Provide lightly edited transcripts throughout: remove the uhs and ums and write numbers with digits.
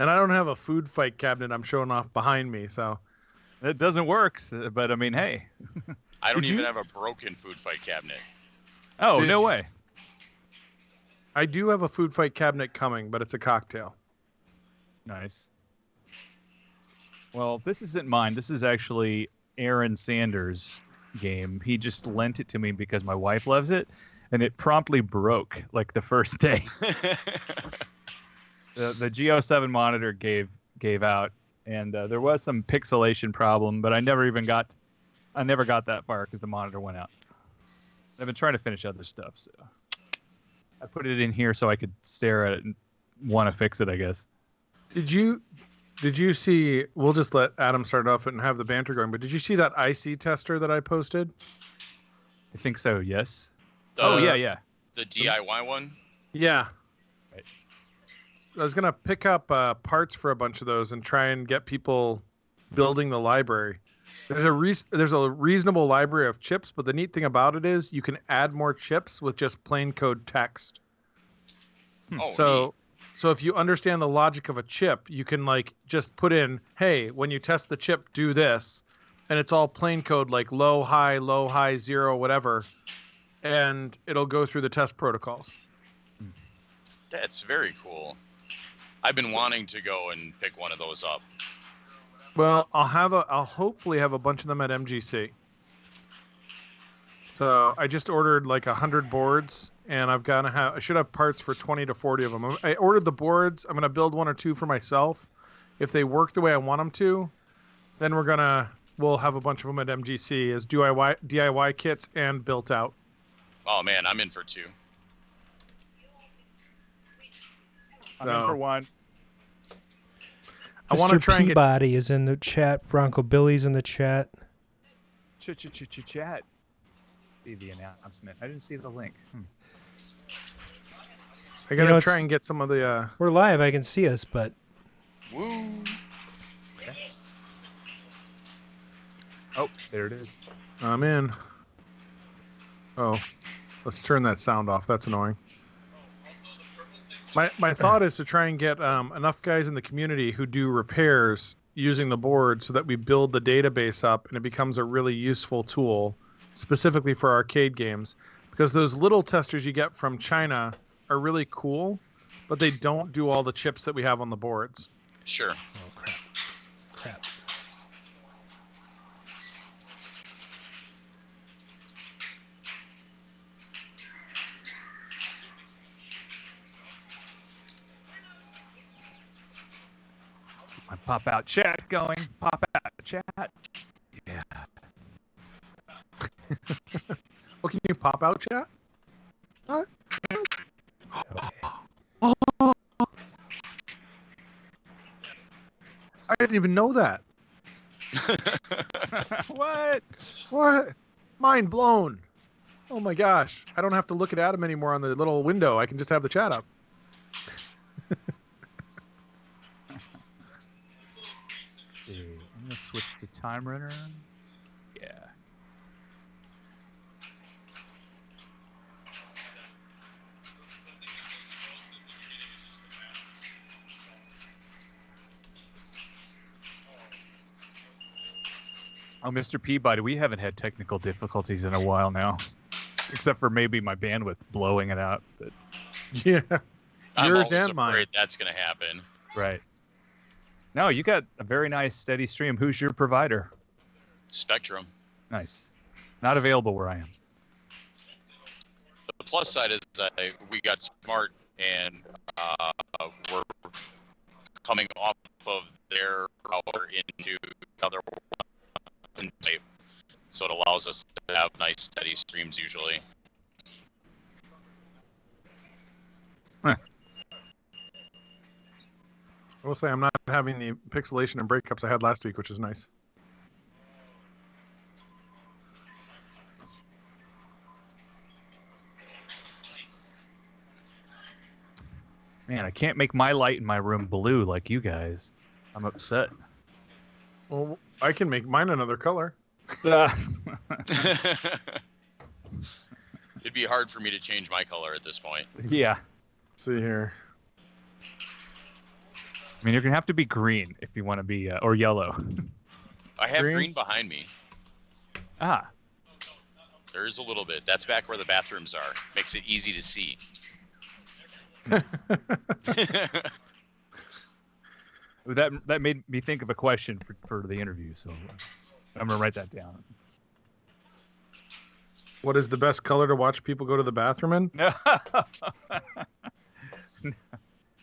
And I don't have a food fight cabinet I'm showing off behind me, so. It doesn't work, but I mean, hey. I don't even have a broken food fight cabinet. Oh, no way. I do have a food fight cabinet coming, but it's a cocktail. Nice. Well, this isn't mine. This is actually Aaron Sanders' game. He just lent it to me because my wife loves it, and it promptly broke like the first day. The G07 monitor gave out, and there was some pixelation problem, but I never got that far because the monitor went out. I've been trying to finish other stuff, so I put it in here so I could stare at it and want to fix it, I guess. Did you see? We'll just let Adam start off and have the banter going. But did you see that IC tester that I posted? I think so. Yes. Yeah. The DIY one. Yeah. Right. I was gonna pick up parts for a bunch of those and try and get people building the library. There's a reasonable library of chips, but the neat thing about it is you can add more chips with just plain code text. So if you understand the logic of a chip, you can like just put in, hey, when you test the chip, do this, and it's all plain code like low, high, 0, whatever, and it'll go through the test protocols. That's very cool. I've been wanting to go and pick one of those up. Well, I'll hopefully have a bunch of them at MGC. So I just ordered like 100 boards, and I should have parts for 20 to 40 of them. I ordered the boards. I'm gonna build 1 or 2 for myself. If they work the way I want them to, then we'll have a bunch of them at MGC as DIY kits and built out. Oh man, I'm in for 2. I'm in for 1. I want to try and get... Peabody is in the chat. Bronco Billy's in the chat. Chat. See the announcement. I didn't see the link. I gotta try and get some of the. We're live. I can see us, but. Woo. Okay. Oh, there it is. I'm in. Oh, let's turn that sound off. That's annoying. My thought is to try and get enough guys in the community who do repairs using the board so that we build the database up and it becomes a really useful tool specifically for arcade games, because those little testers you get from China are really cool, but they don't do all the chips that we have on the boards. Sure. Oh, crap. My pop-out chat going. Pop-out chat. Yeah. Oh, can you pop out chat? What? Okay. Oh. I didn't even know that. What? Mind blown. Oh my gosh. I don't have to look at Adam anymore on the little window. I can just have the chat up. I'm going to switch to Time Runner. Yeah. Oh, Mr. Peabody, we haven't had technical difficulties in a while now. Except for maybe my bandwidth blowing it out. But... Yeah. I'm Yours always and mine. afraid that's going to happen. Right. No, you got a very nice steady stream. Who's your provider? Spectrum. Nice. Not available where I am. The plus side is we got smart and we're coming off of their router into another one type. So it allows us to have nice steady streams usually. Huh. I will say I'm not having the pixelation and breakups I had last week, which is nice. Man, I can't make my light in my room blue like you guys. I'm upset. Well, I can make mine another color. It'd be hard for me to change my color at this point. Yeah. Let's see here. I mean, you're gonna have to be green if you want to be, or yellow. I have green behind me. Ah. There is a little bit. That's back where the bathrooms are. Makes it easy to see. That made me think of a question for the interview, so I'm gonna write that down. What is the best color to watch people go to the bathroom in? No.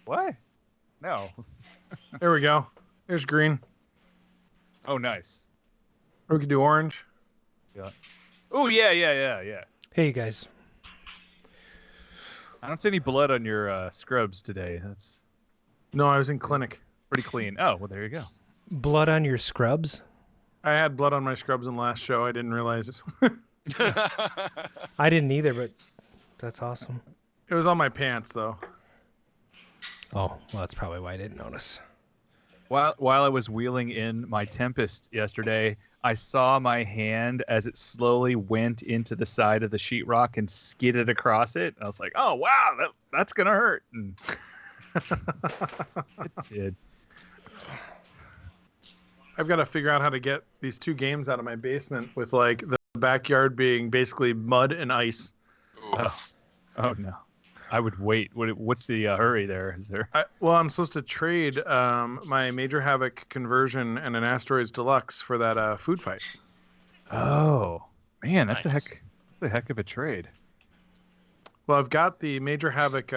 What? No. There we go. There's green. Oh, nice. Or we could do orange. Yeah. Oh, yeah. Hey, you guys. I don't see any blood on your scrubs today. That's No, I was in clinic. pretty clean. Oh, well, there you go. Blood on your scrubs? I had blood on my scrubs in the last show. I didn't realize it. I didn't either, but that's awesome. It was on my pants, though. Oh, well, that's probably why I didn't notice. While I was wheeling in my Tempest yesterday, I saw my hand as it slowly went into the side of the sheetrock and skidded across it. I was like, "Oh wow, that's gonna hurt." And it did. I've got to figure out how to get these 2 games out of my basement with like the backyard being basically mud and ice. Oh no. I would wait. What's the hurry there? Is there? Well, I'm supposed to trade my Major Havoc conversion and an Asteroids Deluxe for that food fight. Oh man, that's Nice. a heck of a trade. Well, I've got the Major Havoc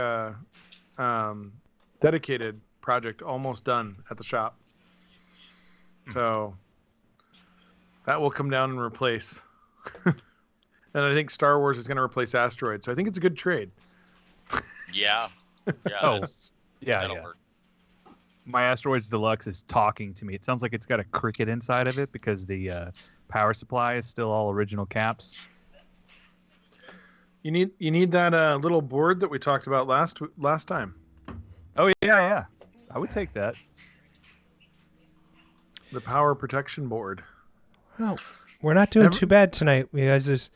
dedicated project almost done at the shop. So that will come down and replace. And I think Star Wars is going to replace Asteroid. So I think it's a good trade. Yeah. Oh, That'll yeah. work. My Asteroids Deluxe is talking to me. It sounds like it's got a cricket inside of it because the power supply is still all original caps. You need that little board that we talked about last time. Oh yeah. I would take that. The power protection board. Well, we're not doing too bad tonight, you guys.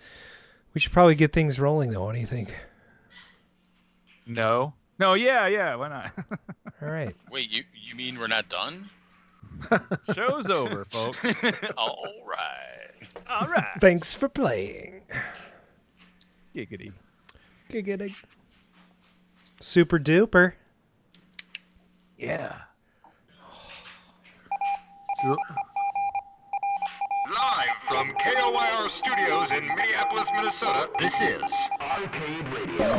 We should probably get things rolling, though. What do you think? No, yeah. Why not? All right. Wait, you mean we're not done? Show's over, folks. All right. All right. Thanks for playing. Giggity. Giggity. Super duper. Yeah. Live from KOIR Studios in Minneapolis, Minnesota, this is Arcade Radio.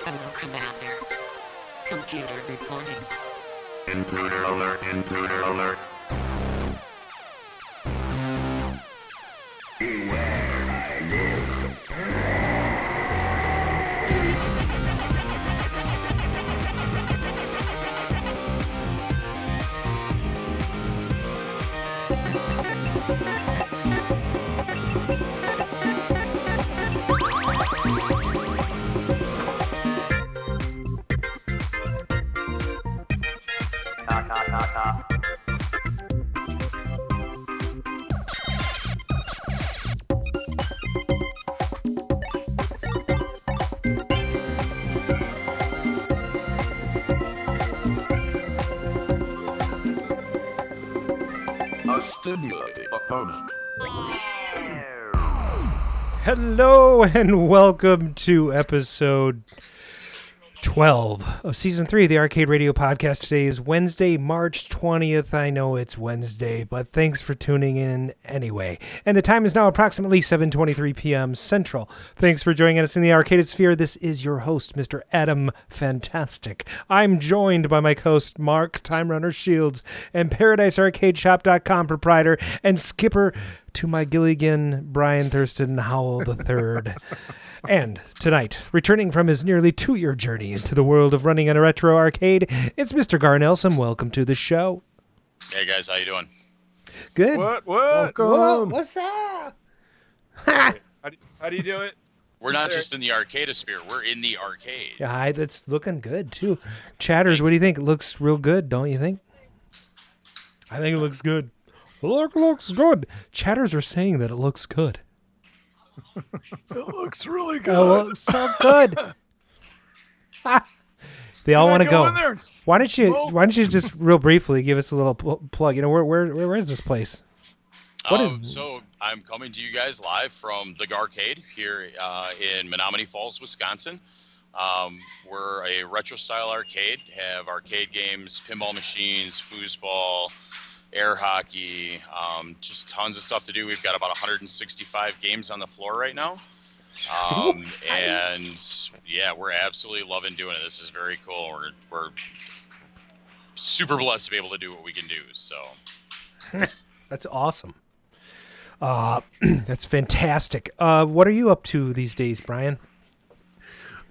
Hello, Commander. Computer reporting. Intruder alert, intruder alert. A stimulating opponent. Hello and welcome to episode 12 of season 3 of the Arcade Radio podcast. Today is Wednesday, March 20th. I know it's Wednesday, but thanks for tuning in anyway. And the time is now approximately 7:23 p.m. Central. Thanks for joining us in the Arcade Sphere. This is your host, Mr. Adam Fantastic. I'm joined by my co-host, Mark Time Runner Shields, and ParadiseArcadeShop.com proprietor and skipper to my Gilligan, Brian Thurston Howell III. And tonight, returning from his nearly 2-year journey into the world of running in a retro arcade, it's Mr. Gar Nelson. Welcome to the show. Hey guys, how you doing? Good. What? Welcome. What's up? How do you do it? We're not just in the arcadosphere, we're in the arcade. Yeah, that's looking good, too. Chatters, what do you think? It looks real good, don't you think? I think it looks good. Looks good. Chatters are saying that it looks good. It looks really It looks so good. They all want to go go. in there. Why don't you just real briefly give us a little plug? You know, where is this place? So I'm coming to you guys live from the Garcade here in Menomonee Falls, Wisconsin. We're a retro style arcade, have arcade games, pinball machines, foosball, air hockey, just tons of stuff to do. We've got about 165 games on the floor right now. And yeah, we're absolutely loving doing it. This is very cool. We're super blessed to be able to do what we can do. So That's awesome. That's fantastic. What are you up to these days, Brian?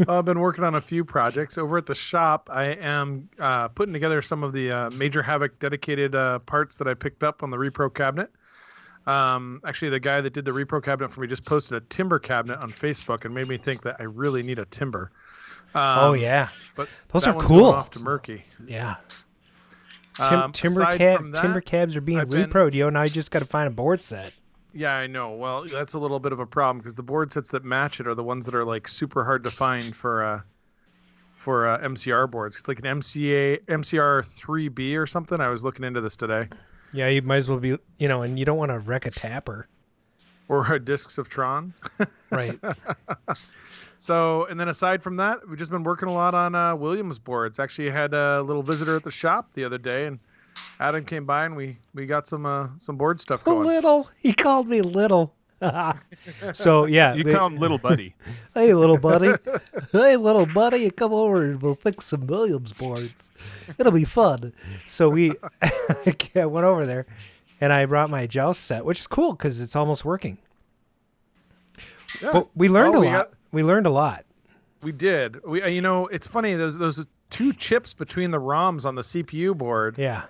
I've been working on a few projects over at the shop. I am putting together some of the Major Havoc dedicated parts that I picked up on the repro cabinet. Actually, the guy that did the repro cabinet for me just posted a timber cabinet on Facebook and made me think that I really need a timber. Oh yeah, but those that are one's cool. going off to Murky. Yeah. Timber cabs are being reproed. Now you just got to find a board set. Yeah, I know. Well, that's a little bit of a problem because the board sets that match it are the ones that are like super hard to find for MCR boards. It's like an MCR3B or something. I was looking into this today. Yeah, you might as well be, and you don't want to wreck a tapper. Or Discs of Tron. Right. So, and then aside from that, we've just been working a lot on Williams boards. Actually, I had a little visitor at the shop the other day, and Adam came by, and we got some board stuff going. Little. He called me little. So, yeah. You call him little buddy. Hey, little buddy. Hey, little buddy, you come over and we'll fix some Williams boards. It'll be fun. So I went over there, and I brought my joust set, which is cool because it's almost working. Yeah. But we learned a lot. We learned a lot. We did. It's funny. Those two chips between the ROMs on the CPU board. Yeah.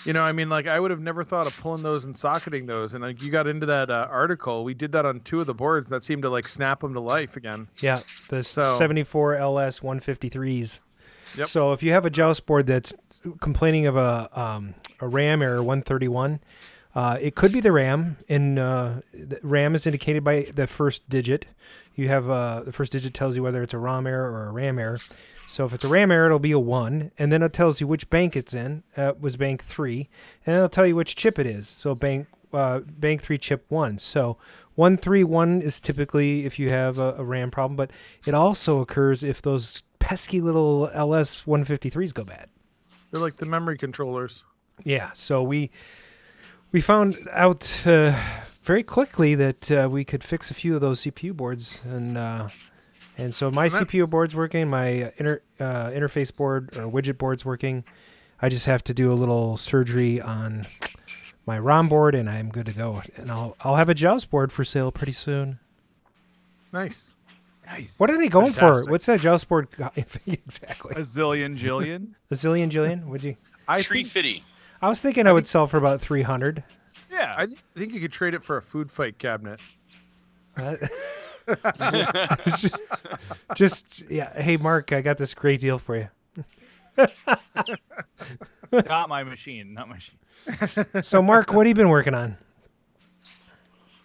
I would have never thought of pulling those and socketing those. And you got into that article. We did that on two of the boards. That seemed to snap them to life again. Yeah, the 74 LS 153s. Yep. So if you have a joust board that's complaining of a RAM error 131, it could be the RAM. And the RAM is indicated by the first digit. You have the first digit tells you whether it's a ROM error or a RAM error. So if it's a RAM error, it'll be a 1, and then it tells you which bank it's in. It was bank 3, and it'll tell you which chip it is. So bank 3 chip 1. So 131 is typically if you have a RAM problem, but it also occurs if those pesky little LS 153s go bad. They're like the memory controllers. Yeah. So we found out very quickly that we could fix a few of those CPU boards, and so my CPU board's working, my interface board or widget board's working. I just have to do a little surgery on my ROM board, and I'm good to go. And I'll have a joust board for sale pretty soon. Nice. What are they going Fantastic. for? What's that joust board? Exactly. A zillion jillion. A zillion jillion? Would you? Tree Fitty. I was thinking I would sell for about 300. Yeah. I think you could trade it for a food fight cabinet. Yeah. Hey, Mark, I got this great deal for you. Not my machine. So, Mark, what have you been working on?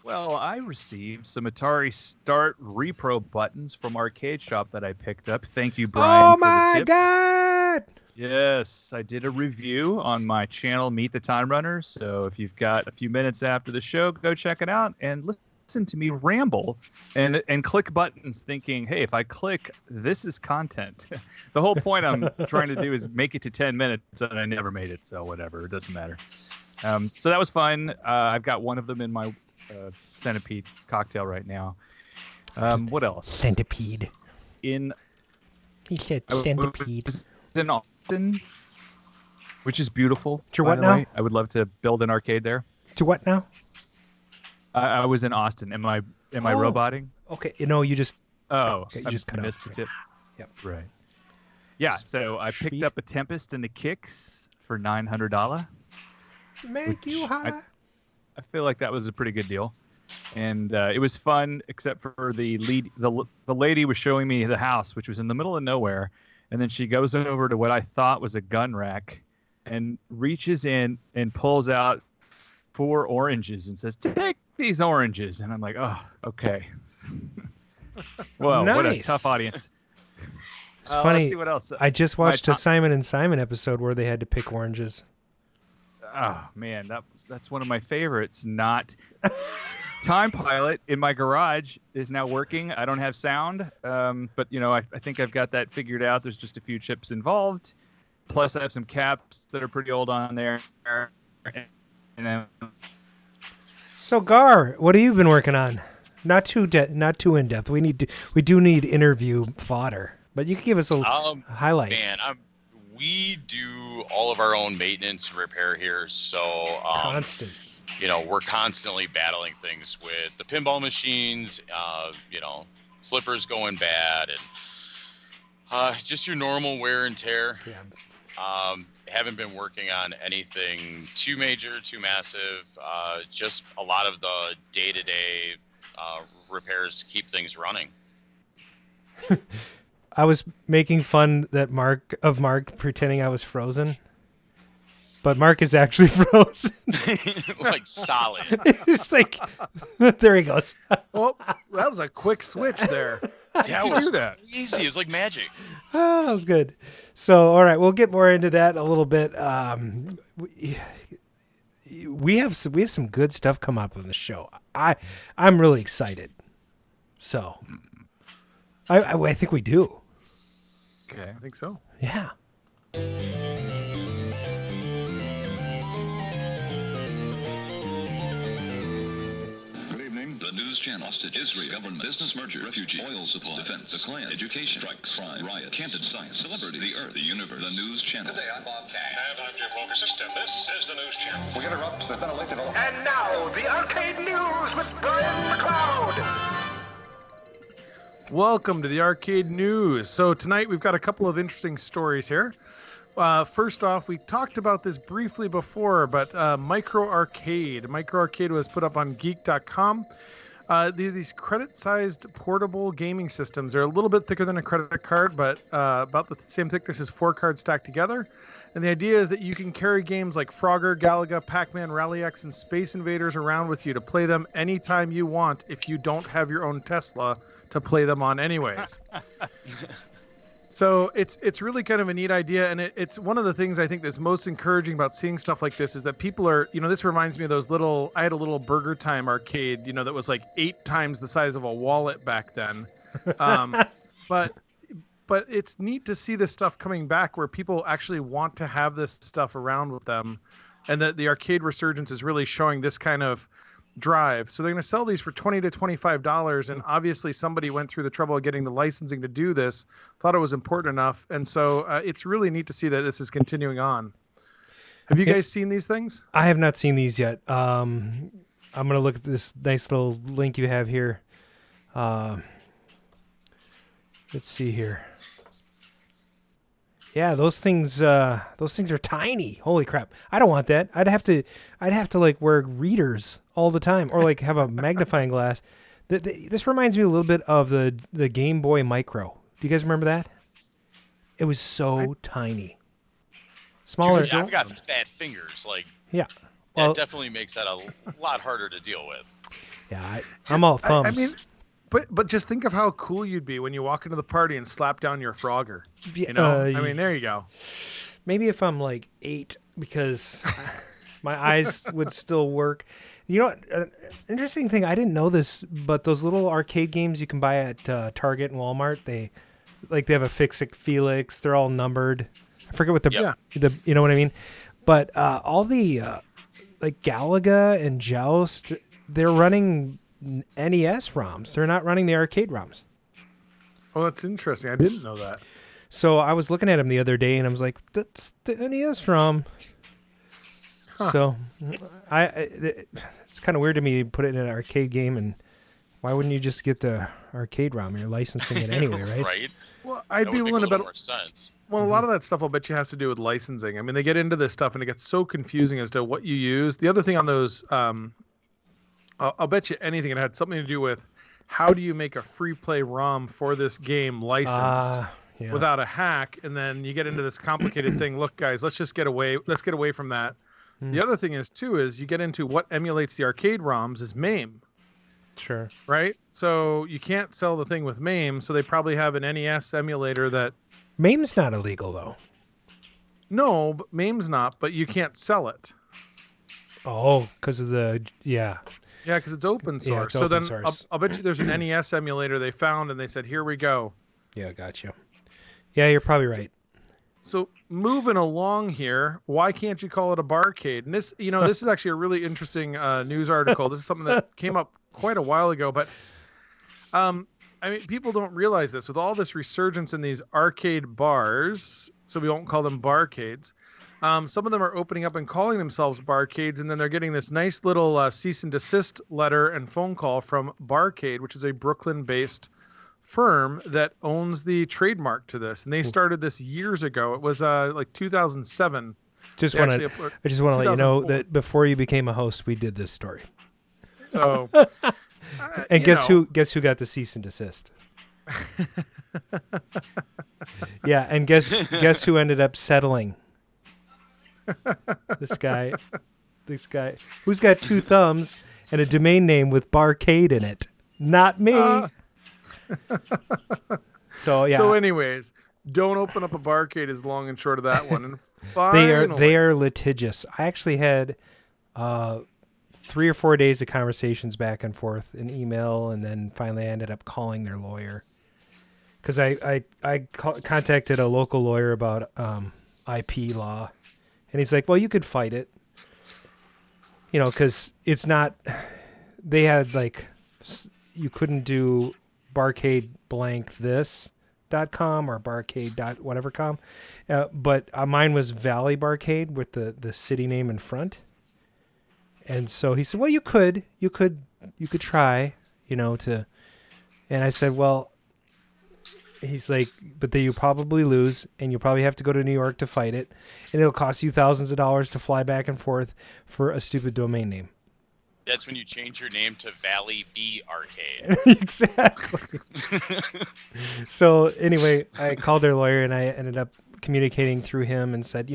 Well, I received some Atari Start Repro buttons from Arcade Shop that I picked up. Thank you, Brian. Oh my God! Yes, I did a review on my channel, Meet the Time Runner. So if you've got a few minutes after the show, go check it out and listen to me ramble and click buttons thinking, hey, if I click, this is content. The whole point I'm trying to do is make it to 10 minutes, and I never made it. So whatever, it doesn't matter. So that was fun. I've got one of them in my centipede cocktail right now. What else? Centipede. He said centipede. In Austin, which is beautiful. To what now? I would love to build an arcade there. To what now? I was in Austin. Am I roboting? Okay. You just. Oh, okay, you I just cut missed out. the tip. Yep. Right. Yeah. So I picked up a Tempest and the Kicks for $900. Make you high. I feel like that was a pretty good deal, and it was fun. Except for the lady was showing me the house, which was in the middle of nowhere. And then she goes over to what I thought was a gun rack and reaches in and pulls out 4 oranges and says, take these oranges. And I'm like, oh, okay. Well, nice. What a tough audience. It's funny. Let's see what else. I just watched a Simon and Simon episode where they had to pick oranges. Oh man, that's one of my favorites. Not Time Pilot in my garage is now working. I don't have sound, but I think I've got that figured out. There's just a few chips involved. Plus, I have some caps that are pretty old on there. And then... So Gar, what have you been working on? Not too in depth. We do need interview fodder, but you can give us a highlights. Man, we do all of our own maintenance and repair here, so constant. We're constantly battling things with the pinball machines, flippers going bad, and just your normal wear and tear. Yeah. Haven't been working on anything too major, too massive. Just a lot of the day-to-day repairs keep things running. I was making fun that Mark pretending I was frozen. But Mark is actually frozen. Like solid. It's like, there he goes. Well, that was a quick switch there. Yeah, it was easy. It was like magic. Oh, that was good. So, all right, we'll get more into that a little bit. We have some good stuff come up on the show. I'm really excited. So, I think we do. Okay, I think so. Yeah. The news channel, hostage, Israel, government, business merger, refugee, oil supply, defense, the Klan, education, strikes, crime, riot, Canton, science, celebrity, the earth, the universe, the news channel. Good day, I'm Bob Cash. And I'm Jim Wilkerson. This is the news channel. We interrupt the ventilator. And now, the Arcade News with Brian McLeod. Welcome to the Arcade News. So tonight we've got a couple of interesting stories here. First off, we talked about this briefly before, but Micro Arcade was put up on geek.com. These credit-sized portable gaming systems are a little bit thicker than a credit card, but about the same thickness as 4 cards stacked together. And the idea is that you can carry games like Frogger, Galaga, Pac-Man, Rally X, and Space Invaders around with you to play them anytime you want if you don't have your own Tesla to play them on anyways. So it's really kind of a neat idea, and it's one of the things I think that's most encouraging about seeing stuff like this is that people are, this reminds me of those I had a little Burger Time arcade, that was like 8 times the size of a wallet back then. But it's neat to see this stuff coming back where people actually want to have this stuff around with them, and that the arcade resurgence is really showing this kind of drive. So they're going to sell these for $20 to $25, and obviously somebody went through the trouble of getting the licensing to do this, thought it was important enough, and so it's really neat to see that this is continuing on. Have you guys seen these things? I have not seen these yet. I'm going to look at this nice little link you have here. Let's see here. Yeah, those things are tiny. Holy crap! I don't want that. I'd have to like wear readers all the time, or like have a magnifying glass. This reminds me a little bit of the Game Boy Micro. Do you guys remember that? It was so tiny, smaller. Dude, I've got fat fingers. Yeah, that definitely makes that a lot harder to deal with. Yeah, I'm all thumbs. I mean, but just think of how cool you'd be when you walk into the party and slap down your Frogger. I mean, there you go. Maybe if I'm like 8, because my eyes would still work. You know, interesting thing, I didn't know this, but those little arcade games you can buy at Target and Walmart, they have a Fix-It Felix. They're all numbered. I forget what the you know what I mean? But all the like Galaga and Joust, they're running NES ROMs. They're not running the arcade ROMs. Oh, that's interesting. I didn't know that. So I was looking at them the other day, and I was like, "That's the NES ROM." Huh. So, it's kind of weird to me to put it in an arcade game, and why wouldn't you just get the arcade ROM? You're licensing it anyway, right? Right. Well, I'd be willing to bet. More sense. Well, a lot of that stuff I'll bet you has to do with licensing. I mean, they get into this stuff, and it gets so confusing as to what you use. The other thing on those. I'll bet you anything it had something to do with how do you make a free play ROM for this game licensed without a hack, and then you get into this complicated thing. Look, guys, let's get away from that. The other thing is you get into what emulates the arcade ROMs is MAME. Sure. Right? So you can't sell the thing with MAME, so they probably have an NES emulator that MAME's not illegal though. No, but MAME's not, but you can't sell it. Oh, because of the Yeah, because it's open source. Yeah, it's so open then source. I'll bet you there's an NES emulator they found, and they said, "Here we go." Yeah, got you. Yeah, you're probably right. So moving along here, why can't you call it a barcade? And this, this is actually a really interesting news article. This is something that came up quite a while ago, but people don't realize this. With all this resurgence in these arcade bars, so we won't call them barcades. Some of them are opening up and calling themselves barcades, and then they're getting this nice little cease and desist letter and phone call from Barcade, which is a Brooklyn-based firm that owns the trademark to this, and they started this years ago. It was like 2007. I just want to let you know that before you became a host, we did this story. So, and guess who got the cease and desist? Yeah, and guess who ended up settling? This guy who's got 2 thumbs and a domain name with Barcade in it. Not me. So yeah. So anyways, don't open up a barcade is long and short of that one. And they are litigious. I actually had 3 or 4 days of conversations back and forth in email, and then finally I ended up calling their lawyer because I contacted a local lawyer about IP law, and he's like, "Well, you could fight it, because it's not." They had you couldn't do barcade blank this.com or barcade whatever.com, but mine was Valley Barcade with the city name in front. And so he said, "Well, you could try, to," and I said, "Well," he's like, "but then you probably lose, and you'll probably have to go to New York to fight it, and it'll cost you thousands of dollars to fly back and forth for a stupid domain name." That's when you change your name to Valley B Arcade. Exactly. So anyway, I called their lawyer, and I ended up communicating through him and said,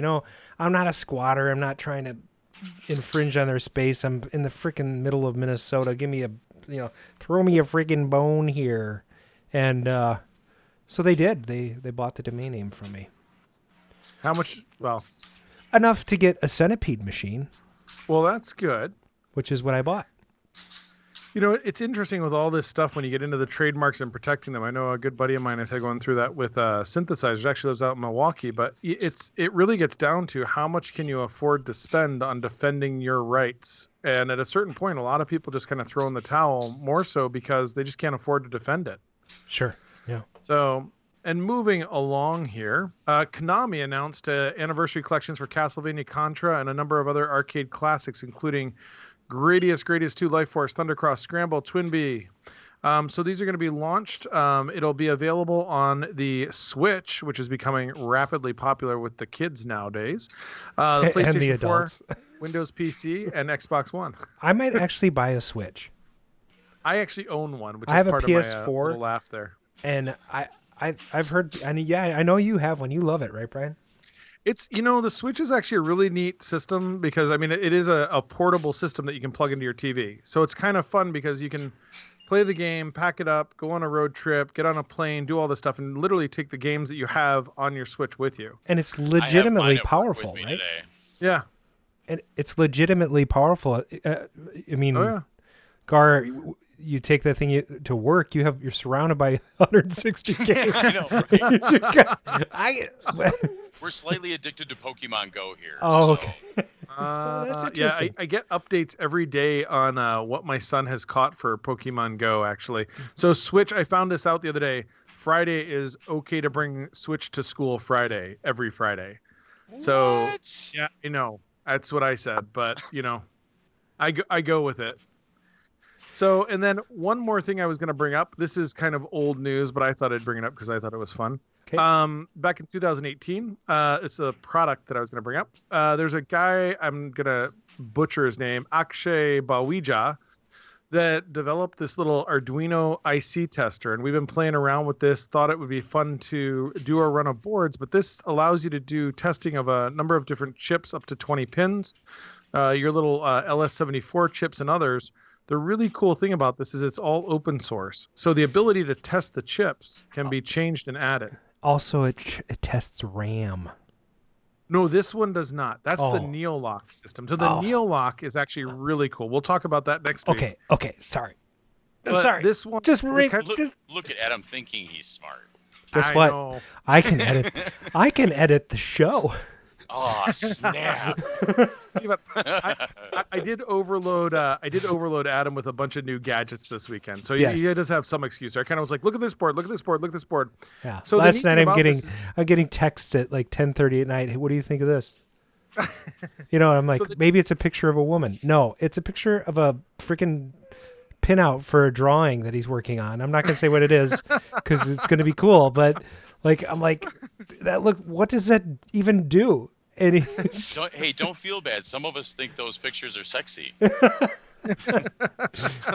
"I'm not a squatter. I'm not trying to infringe on their space. I'm in the freaking middle of Minnesota. Give me throw me a freaking bone here." And so they did. They bought the domain name from me. How much? Well, enough to get a centipede machine. Well, that's good. Which is what I bought. It's interesting with all this stuff when you get into the trademarks and protecting them. I know a good buddy of mine has had going through that with synthesizers. Actually lives out in Milwaukee, but it really gets down to how much can you afford to spend on defending your rights. And at a certain point, a lot of people just kind of throw in the towel, more so because they just can't afford to defend it. Sure. Yeah. So, and moving along here, Konami announced anniversary collections for Castlevania Contra and a number of other arcade classics, including Gradius 2, Life Force, Thundercross, Scramble, Twinbee. So these are going to be launched. It'll be available on the Switch, which is becoming rapidly popular with the kids nowadays. The PlayStation and the adults. 4, Windows PC, and Xbox One. I might actually buy a Switch. I actually own one, which I have is part a PS4, of my little laugh there. And I've heard, I know you have one. You love it, right, Brian? It's, the Switch is actually a really neat system because, it is a portable system that you can plug into your TV. So it's kind of fun because you can play the game, pack it up, go on a road trip, get on a plane, do all this stuff, and literally take the games that you have on your Switch with you. And it's legitimately powerful, right? Today. Yeah. And it's legitimately powerful. Oh, yeah. Gar, you take that thing to work, you're surrounded by 160 games. I know, right? We're slightly addicted to Pokemon Go here. Oh, okay. That's interesting. I get updates every day on what my son has caught for Pokemon Go, actually. So Switch, I found this out the other day. Friday is okay to bring Switch to school Friday, every Friday. So, what? Yeah, I know. That's what I said. But, I go with it. So, and then one more thing I was going to bring up. This is kind of old news, but I thought I'd bring it up because I thought it was fun. Okay. Back in 2018, it's a product that I was going to bring up. There's a guy, I'm going to butcher his name, Akshay Bawija, that developed this little Arduino IC tester. And we've been playing around with this, thought it would be fun to do a run of boards, but this allows you to do testing of a number of different chips up to 20 pins, your little LS74 chips and others. The really cool thing about this is it's all open source. So the ability to test the chips can be changed and added. also it tests RAM. No, this one does not. That's the Oh. Neolock system. So the Neolock is actually really cool. We'll talk about that next week. Okay, sorry. I'm But sorry. this one, Just Look at Adam thinking he's smart. guess I what? know. I can edit the show. Oh, snap. See, but I did overload. I did overload Adam with a bunch of new gadgets this weekend, so Yes. he does have some excuse. I kind of was like, "Look at this board! Look at this board! Look at this board!" Yeah. So the last neat night thing I'm about this getting texts at like 10:30 at night. Hey, what do you think of this? I'm like, maybe it's a picture of a woman. No, it's a picture of a freaking pinout for a drawing that he's working on. I'm not gonna say what it is because it's gonna be cool, but like I'm like, what does that even do? And he's, Don't feel bad. Some of us think those pictures are sexy.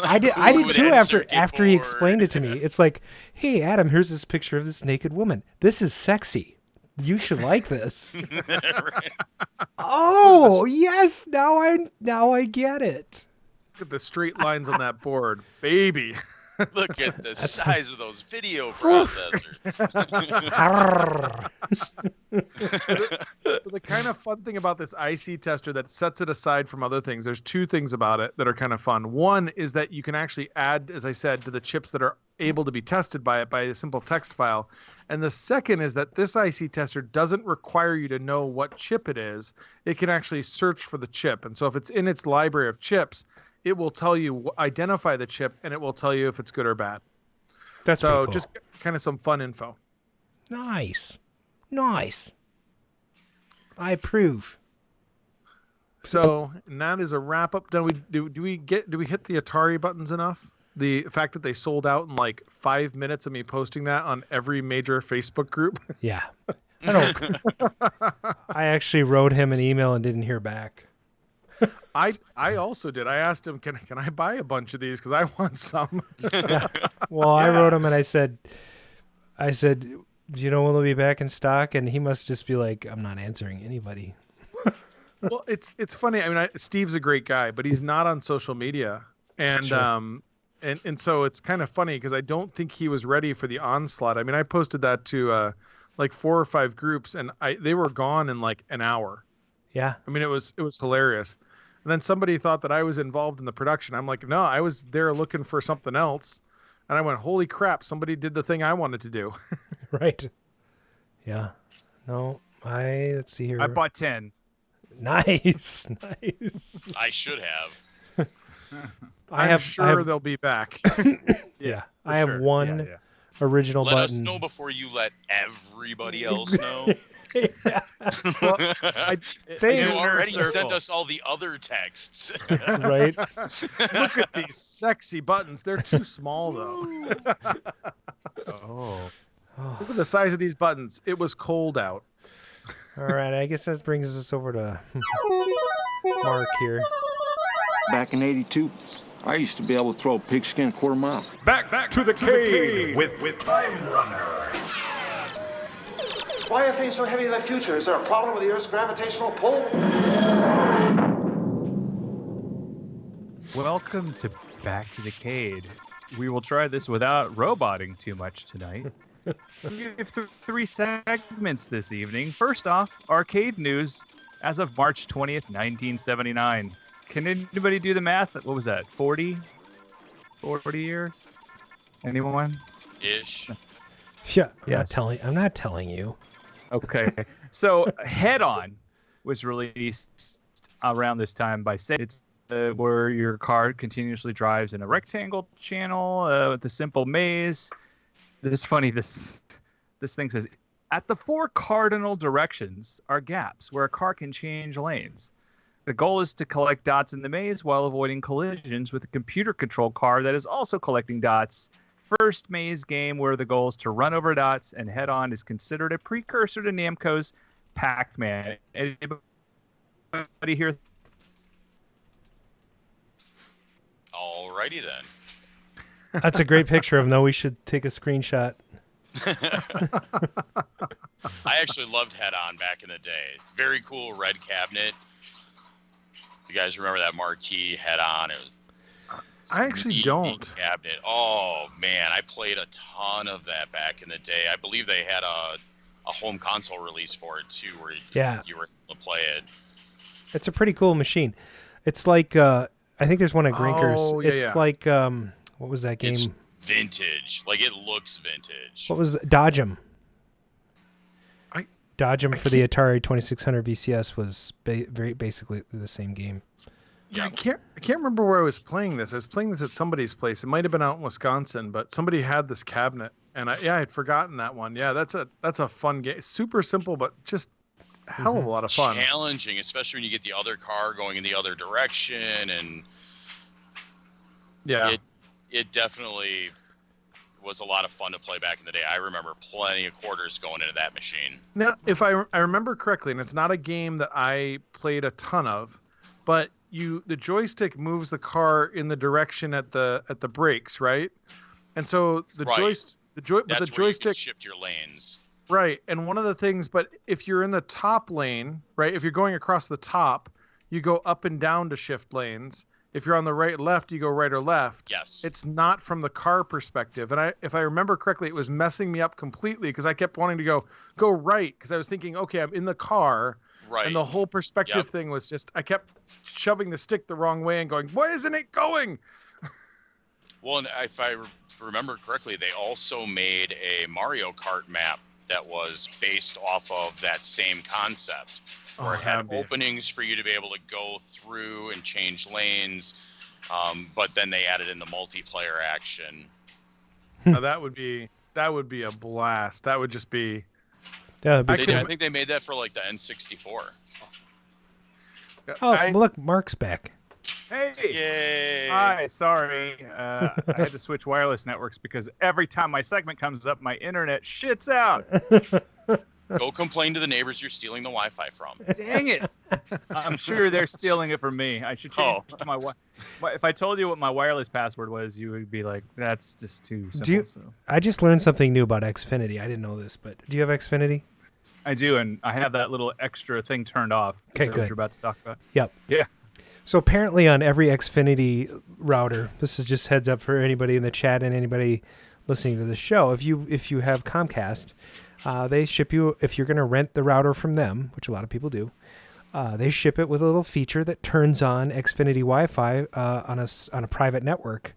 I did too after he explained it to me. It's like, hey Adam, here's this picture of this naked woman. This is sexy. You should like this. Right. Oh yes, now I get it. Look at the straight lines on that board, baby. Look at the size of those video processors. The kind of fun thing about this IC tester that sets it aside from other things, there's two things about it that are kind of fun. One is that you can actually add, as I said, to the chips that are able to be tested by it by a simple text file. And the second is that this IC tester doesn't require you to know what chip it is. It can actually search for the chip. And so if it's in its library of chips, it will tell you, identify the chip, and it will tell you if it's good or bad. That's so cool. Just kind of some fun info. Nice. I approve. So, and that is a wrap up. Do we hit the Atari buttons enough? The fact that they sold out in like 5 minutes of me posting that on every major Facebook group. Yeah. I don't. I actually wrote him an email and didn't hear back. I also did. I asked him, can I buy a bunch of these because I want some. Yeah. Well, I wrote him and I said, do you know when they'll be back in stock? And he must just be like, I'm not answering anybody. Well, it's funny. I mean, Steve's a great guy, but he's not on social media, and Sure. and so it's kind of funny because I don't think he was ready for the onslaught. I mean, I posted that to like 4 or 5 groups, and they were gone in like an hour. Yeah. I mean, it was hilarious. And then somebody thought that I was involved in the production. I'm like, no, I was there looking for something else. And I went, holy crap, somebody did the thing I wanted to do. Right. Yeah. No, let's see here. I bought 10. Nice. I should have. I'm sure they'll be back. Yeah. I have one Yeah. original Let us button. know before you let everybody else know. You already sent us all the other texts. Right. Look at these sexy buttons. They're too small, though. Oh. Look at the size of these buttons. It was cold out. All right. I guess that brings us over to Mark here. Back in '82, I used to be able to throw a pigskin quarter mile. Back to the cave with Time Runner. Why are things so heavy in the future? Is there a problem with the Earth's gravitational pull? Welcome to Back to the Cade. We will try this without roboting too much tonight. We have 3 segments this evening. First off, arcade news as of March 20th, 1979. Can anybody do the math? What was that? 40 years? Anyone? Ish. Yeah. Yes. I'm not telling you. Okay. So Head On was released around this time by Sega. It's where your car continuously drives in a rectangle channel with a simple maze. This thing says, at the 4 cardinal directions are gaps where a car can change lanes. The goal is to collect dots in the maze while avoiding collisions with a computer-controlled car that is also collecting dots. First maze game where the goal is to run over dots, and Head On is considered a precursor to Namco's Pac-Man. Anybody here? Alrighty then. That's a great picture of him, though. We should take a screenshot. I actually loved Head On back in the day. Very cool red cabinet. You guys remember that marquee Head On? It was I actually don't. Cabinet. Oh man, I played a ton of that back in the day. I believe they had a home console release for it too, where you were able to play it. It's a pretty cool machine. It's like I think there's one at Grinkers. Oh, yeah, it's like what was that game? It's vintage. Like it looks vintage. What was Dodge 'em? Dodge 'em for the Atari 2600 VCS was basically the same game. Yeah, I can't remember where I was playing this. I was playing this at somebody's place. It might have been out in Wisconsin, but somebody had this cabinet, and I had forgotten that one. Yeah, that's a fun game. Super simple, but just a hell of a lot of fun. Challenging, especially when you get the other car going in the other direction, and it definitely was a lot of fun to play back in the day. I remember plenty of quarters going into that machine. Now, if I remember correctly, and it's not a game that I played a ton of, but the joystick moves the car in the direction at the brakes, right? And so the joystick shift your lanes. Right. And one of the things, but if you're in the top lane, right, if you're going across the top, you go up and down to shift lanes. If you're on the right, left, you go right or left. Yes. It's not from the car perspective. And if I remember correctly, it was messing me up completely because I kept wanting to go right because I was thinking, okay, I'm in the car. Right. And the whole perspective thing was just, I kept shoving the stick the wrong way and going, why isn't it going? Well, and if I remember correctly, they also made a Mario Kart map that was based off of that same concept, where it had openings for you to be able to go through and change lanes, but then they added in the multiplayer action. Now, that would be a blast. That would just be... I think they made that for like the N64. Oh, look, Mark's back. Hey! Yay! Hi, sorry. I had to switch wireless networks because every time my segment comes up, my internet shits out. Go complain to the neighbors you're stealing the Wi-Fi from. Dang it! I'm sure they're stealing it from me. I should change my if I told you what my wireless password was, you would be like, "That's just too simple." I just learned something new about Xfinity. I didn't know this, but do you have Xfinity? I do, and I have that little extra thing turned off. Okay, Is that good. What you're about to talk about? Yep. Yeah. So apparently on every Xfinity router, this is just heads up for anybody in the chat and anybody listening to the show. If you have Comcast, they ship you, if you're going to rent the router from them, which a lot of people do, they ship it with a little feature that turns on Xfinity Wi-Fi on a private network.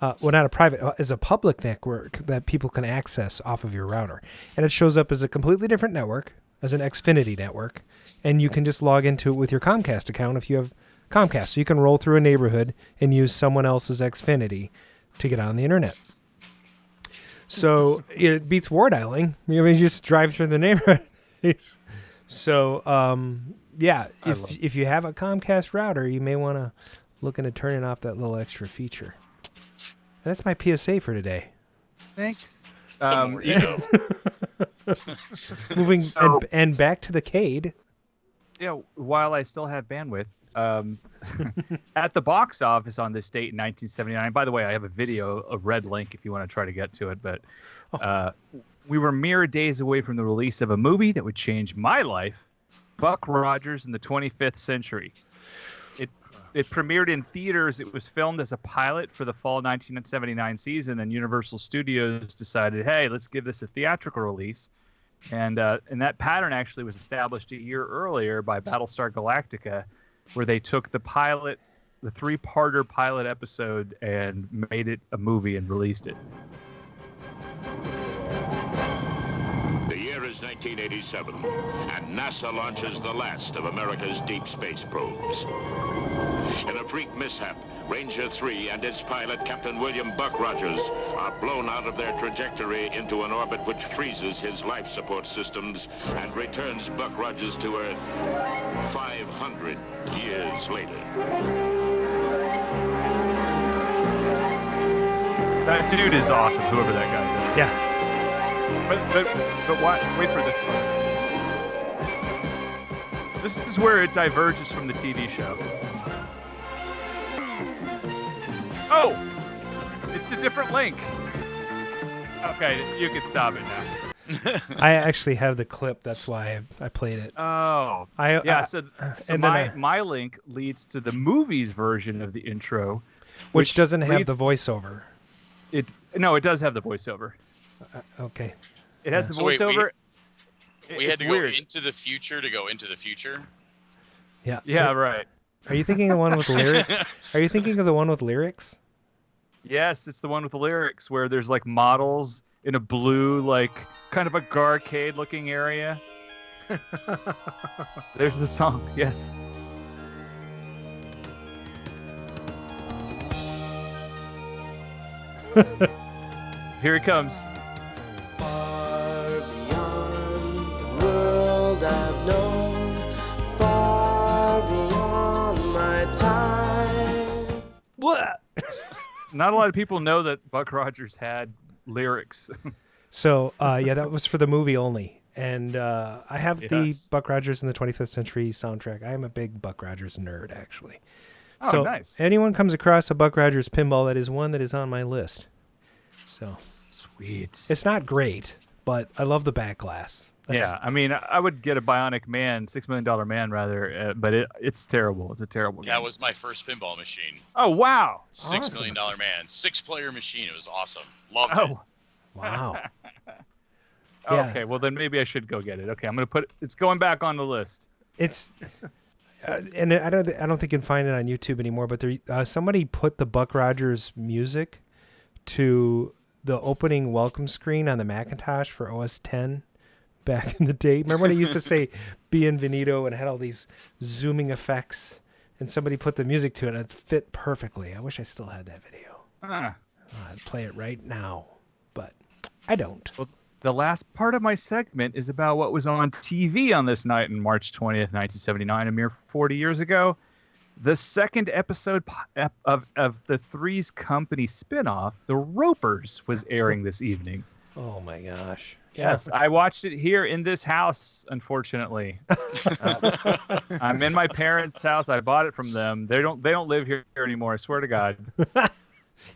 Well, not a private, as a public network that people can access off of your router. And it shows up as a completely different network, as an Xfinity network, and you can just log into it with your Comcast account if you have Comcast. So you can roll through a neighborhood and use someone else's Xfinity to get on the internet. So it beats war dialing. You just drive through the neighborhood. So, if you have a Comcast router, you may want to look into turning off that little extra feature. That's my PSA for today. Thanks. Moving and back to the Cade. Yeah, while I still have bandwidth, at the box office on this date in 1979. By the way, I have a video, a red link if you want to try to get to it. But we were mere days away from the release of a movie that would change my life, Buck Rogers in the 25th Century. It premiered in theaters. It was filmed as a pilot for the fall 1979 season, and Universal Studios decided, hey, let's give this a theatrical release. And that pattern actually was established a year earlier by Battlestar Galactica, where they took the pilot, the 3-parter pilot episode, and made it a movie and released it. The year is 1987, and NASA launches the last of America's deep space probes. In a freak mishap, Ranger 3 and its pilot, Captain William Buck Rogers, are blown out of their trajectory into an orbit which freezes his life support systems and returns Buck Rogers to Earth 500 years later. That dude is awesome, whoever that guy is. Yeah. But wait for this part. This is where it diverges from the TV show. Oh! It's a different link. Okay, you can stop it now. I actually have the clip. That's why I played it. Oh. So and my link leads to the movie's version of the intro, which doesn't have the voiceover. It does have the voiceover. Okay. It has the voiceover. We had to go into the future to go into the future. Yeah. Yeah, right. Are you thinking of the one with lyrics? Are you thinking of the one with lyrics? Yes, it's the one with the lyrics where there's like models in a blue, like kind of a Garcade looking area. There's the song. Yes. Here it comes. Far beyond the world I've known, far beyond my time. What? Not a lot of people know that Buck Rogers had lyrics. So, yeah, that was for the movie only. And I have the Buck Rogers in the 25th Century soundtrack. I am a big Buck Rogers nerd, actually. Oh, so nice. Anyone comes across a Buck Rogers pinball, that is one that is on my list. So sweet. It's not great, but I love the back glass. Yeah, I mean, I would get a Bionic Man, $6 Million Man, rather, but it's terrible. It's a terrible game. That was my first pinball machine. Oh, wow. $6 Million Man, 6-player machine. It was awesome. Loved it. Wow. Yeah. Okay, well then maybe I should go get it. Okay, I'm gonna it's going back on the list. It's and I don't think you can find it on YouTube anymore. But there, somebody put the Buck Rogers music to the opening welcome screen on the Macintosh for OS 10 back in the day. Remember when it used to say Bienvenido and it had all these zooming effects, and somebody put the music to it and it fit perfectly. I wish I still had that video. I'd play it right now, but I don't. Well, the last part of my segment is about what was on TV on this night in March 20th, 1979, a mere 40 years ago. The second episode of the Three's Company spinoff, The Ropers, was airing this evening. Oh my gosh. Yes, I watched it here in this house, unfortunately. I'm in my parents' house. I bought it from them. They don't live here anymore, I swear to God.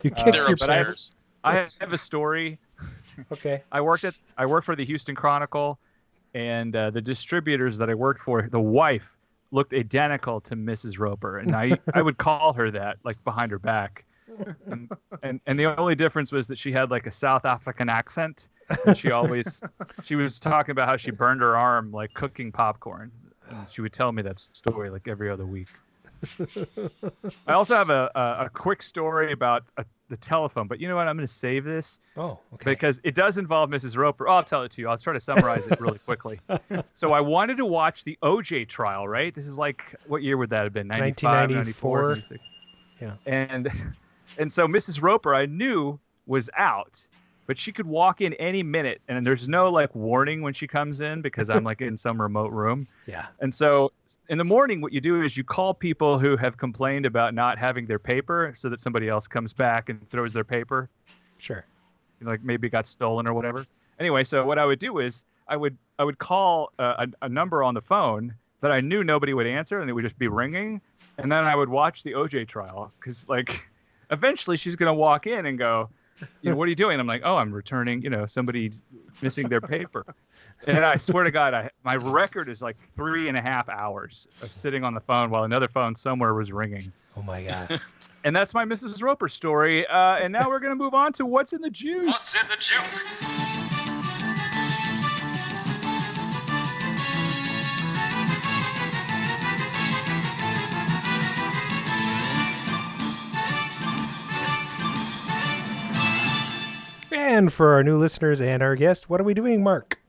You kicked your parents. I have a story. Okay. I worked for the Houston Chronicle, and the distributors that I worked for, the wife looked identical to Mrs. Roper, and I would call her that, like, behind her back. And the only difference was that she had like a South African accent, and she was talking about how she burned her arm like cooking popcorn, and she would tell me that story like every other week. I also have a quick story about the telephone, but you know what? I'm going to save this. Oh, okay. Because it does involve Mrs. Roper. I'll tell it to you. I'll try to summarize it really quickly. So I wanted to watch the OJ trial, right? This is like, what year would that have been? 95, 94? 96. Yeah. And so Mrs. Roper, I knew, was out, but she could walk in any minute, and there's no like warning when she comes in because I'm like in some remote room. Yeah. And so in the morning, what you do is you call people who have complained about not having their paper so that somebody else comes back and throws their paper. Sure. Like maybe it got stolen or whatever. Anyway, so what I would do is I would call a number on the phone that I knew nobody would answer, and it would just be ringing. And then I would watch the OJ trial because like eventually she's going to walk in and go, you know, what are you doing? I'm like, oh, I'm returning, you know, somebody missing their paper. And I swear to God, my record is like 3.5 hours of sitting on the phone while another phone somewhere was ringing. Oh my God. And that's my Mrs. Roper story. And now we're going to move on to What's in the Juke. What's in the juke? And for our new listeners and our guest, what are we doing, Mark?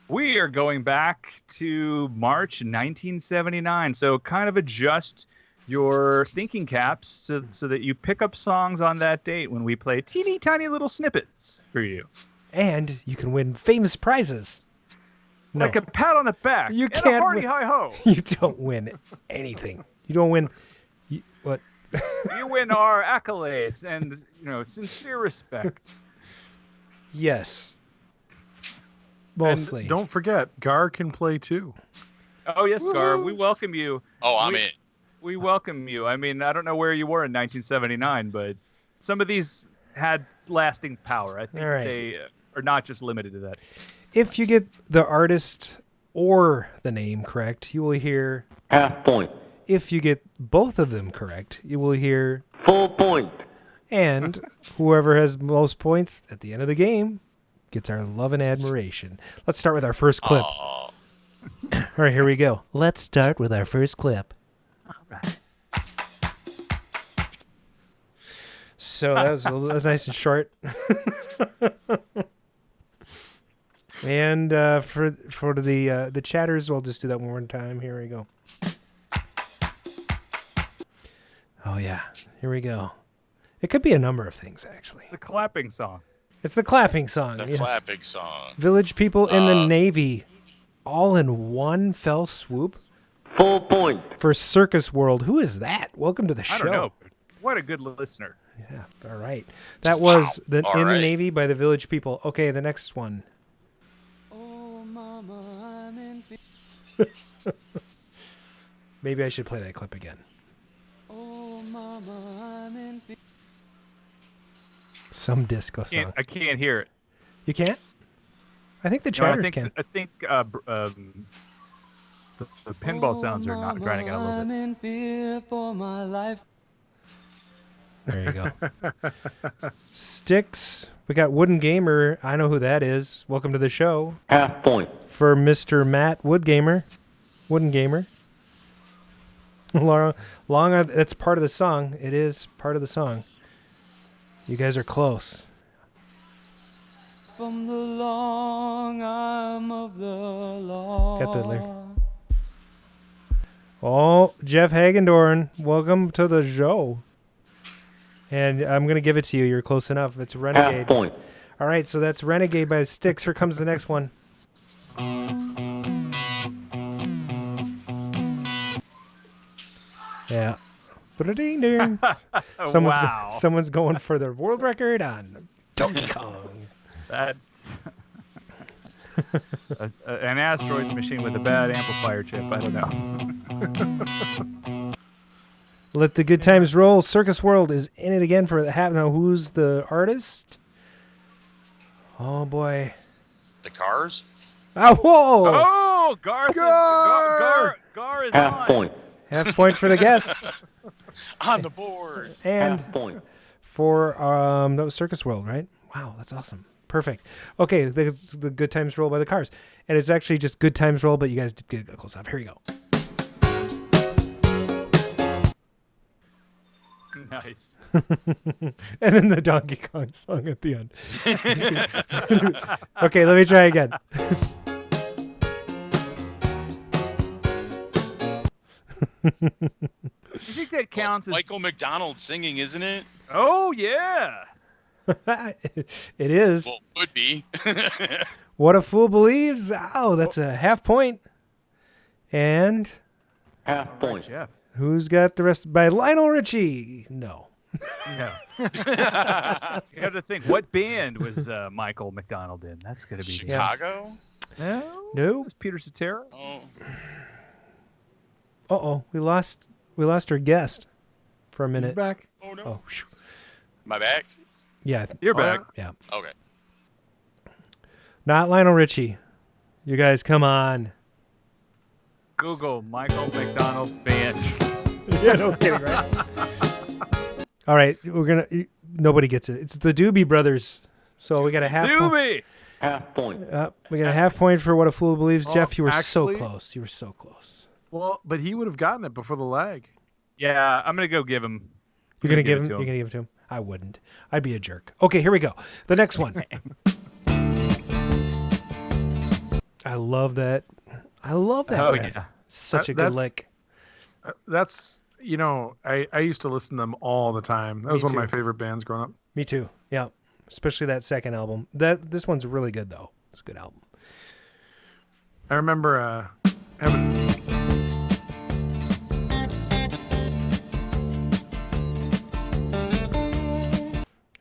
We are going back to March 1979. So kind of adjust your thinking caps so that you pick up songs on that date when we play teeny tiny little snippets for you. And you can win famous prizes. No. Like a pat on the back. You and can't a party win. hi-ho. You don't win anything. You don't win. What? You win our accolades and, you know, sincere respect. Yes. Mostly. And don't forget, Gar can play too. Oh, yes, Gar. We welcome you. Oh, I'm in. We welcome you. I mean, I don't know where you were in 1979, but some of these had lasting power. I think they are not just limited to that. If you get the artist or the name correct, you will hear half point. If you get both of them correct, you will hear Full point. and whoever has most points at the end of the game gets our love and admiration. Let's start with our first clip. Oh, All right, here we go. Let's start with our first clip. All right. So that was nice and short. And for the chatters, we'll just do that one more time. Here we go. Oh yeah, here we go. It could be a number of things actually. The clapping song. It's the clapping song. the yes. clapping song. Village people in the Navy, all in one fell swoop. Full point. For Circus World. Who is that? Welcome to the show. I don't know. What a good listener. Yeah, all right. That was All In the right. Navy by the Village People. Okay, the next one. Oh, mama, I'm in. Maybe I should play that clip again. Oh, mama, I'm in. Some disco song. I can't hear it. You can't? I think the No, chatters can. I think the pinball sounds are not grinding out a little I'm bit. in fear for my life. There you go. Sticks. We got Wooden Gamer. I know who that is. Welcome to the show. Half point. For Mr. Matt Wooden Gamer. Laura, that's part of the song. It is part of the song. You guys are close. From the long arm of the law. Got the lyric. Oh, Jeff Hagendorn, welcome to the show. And I'm going to give it to you. You're close enough. It's Renegade. Half point. All right, so that's Renegade by Styx. Here comes the next one. Yeah. Ba-da-ding-ding. Wow. Someone's going for the world record on Donkey Kong. That's an asteroids machine with a bad amplifier chip. I don't know. Let the good times roll. Circus World is in it again for the half. Now, who's the artist? Oh, boy. The Cars? Oh, whoa! Oh, Gar is Half on. point. Half point for the guest. On the board. And Half point. for that was Circus World, right? Wow, that's awesome. Perfect. Okay, that's the Good Times Roll by the Cars. And it's actually just Good Times Roll, but you guys did get it close enough. Here you go. Nice. And then the Donkey Kong song at the end. Okay, let me try again. You think that counts as? Michael McDonald singing, isn't it? Oh yeah. It is. Well, would be. What a Fool Believes. Oh, that's a half point. And Half point. Jeff. who's got the rest? By Lionel Richie. No. No. You have to think. What band was Michael McDonald in? That's gonna be Chicago? No. No. It was Peter Cetera. Oh. Uh-oh. We lost our guest for a minute. He's back. Oh, no. Oh, phew. Am I back? Yeah. You're back. Yeah. Okay. Not Lionel Richie. You guys, come on. Google Michael McDonald's band. Yeah, no kidding, right? All right, nobody gets it. It's the Doobie Brothers. So we got a half point. Doobie. Half point. We got a half point for What a Fool Believes. Oh, Jeff, you were so actually- close. You were so close. Well, but he would have gotten it before the lag. Yeah, I'm gonna go give him. You're gonna give him. it to You're gonna give it to him. I wouldn't. I'd be a jerk. Okay, here we go. The next one. I love that. Oh riff. yeah. Such a good That's- lick. That's, I used to listen to them all the time. That was Me one of my too. favorite bands growing up. Me too. Yeah, especially that second album. This one's really good though. It's a good album. I remember having.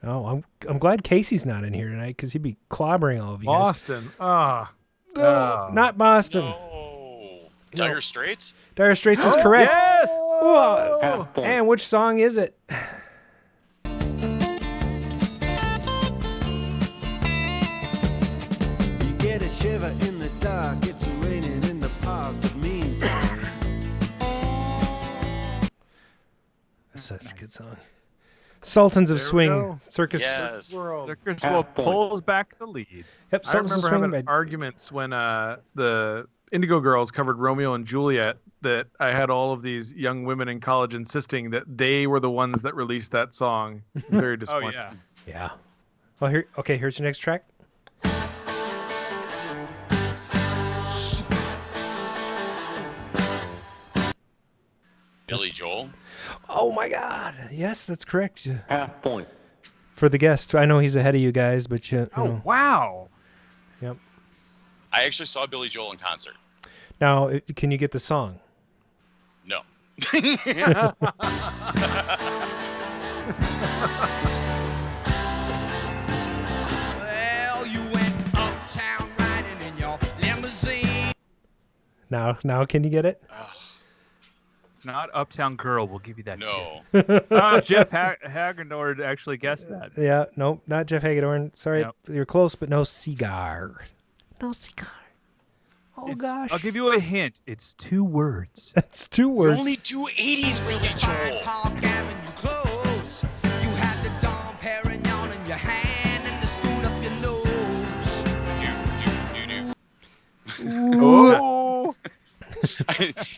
Oh, I'm glad Casey's not in here tonight because he'd be clobbering all of you guys. Boston. Ah. No, not Boston. Oh. Dire Straits? Dire Straits is correct. Yes. Whoa. Half point. And which song is it? You get a shiver in the dark. It's raining in the park. But meantime, such a good song. Sultans of There we Swing. go. Circus. Yes. Circus will pulls back the lead. Yep, I Sultans of remember Swing. having arguments when the Indigo Girls covered Romeo and Juliet, that I had all of these young women in college insisting that they were the ones that released that song. Very Oh disappointing. yeah. Yeah. Well, here's your next track. Billy Joel. Oh my God! Yes, that's correct. Half point. For the guest, I know he's ahead of you guys, but you Oh know. wow. Yep. I actually saw Billy Joel in concert. Now, can you get the song? No. Well, you went uptown riding in your limousine. Now, can you get it? It's not Uptown Girl. We'll give you that. No. Jeff Hagedorn actually guessed that. Yeah, nope, not Jeff Hagedorn. Sorry, Nope. you're close, but no cigar. No cigar. Oh gosh. I'll give you a hint. It's 2 words. That's 2 words. Only 2 80s Billy Joel. Park Avenue clothes. You had the Dom Perignon in your hand and the spoon up your nose. Oh.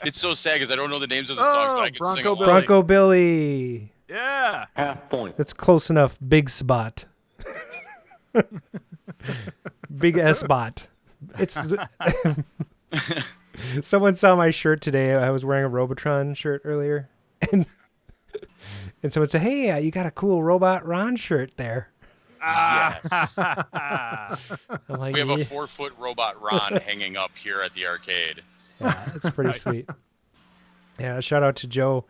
It's so sad because I don't know the names of the songs, but I can Bronco sing along. Billy. Bronco Billy. Yeah. Half point. That's close enough. Big spot. Big S bot. It's someone saw my shirt today. I was wearing a Robotron shirt earlier, and someone said, "Hey, you got a cool Robot Ron shirt there." Yes. I'm like, We have a "Yeah." 4-foot robot Ron hanging up here at the arcade. Yeah, it's pretty sweet. Yeah, shout out to Joe,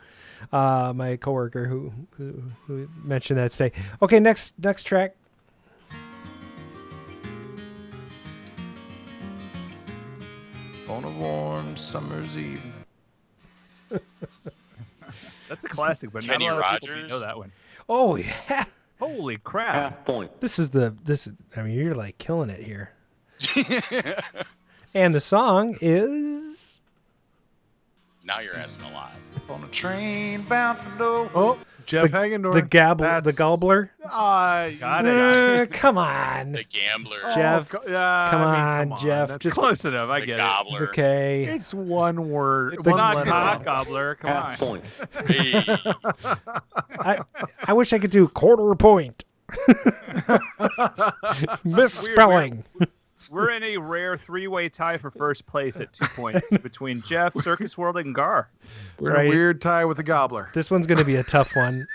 my coworker who mentioned that today. Okay, next track. On a warm summer's evening. That's a classic, but Kenny not a lot of people Rogers? know that one. Oh yeah, Holy crap. Half point. this is. I mean, you're like killing it here. And the song is. Now you're asking a lot. On a train bound for nowhere. Oh, Jeff Hagedorn. The gobbler. Got it. Come on, The Gambler. Jeff. Come on, Jeff. That's Just Close enough. I The get Gobbler. okay. It's one word. it. It's one not letter. cock gobbler. Come Half on. point. Hey. I wish I could do quarter point. Misspelling. We're in a rare 3-way tie for first place at 2 points between Jeff, Circus World, and Gar. We're in Right. a weird tie with a gobbler. This one's going to be a tough one.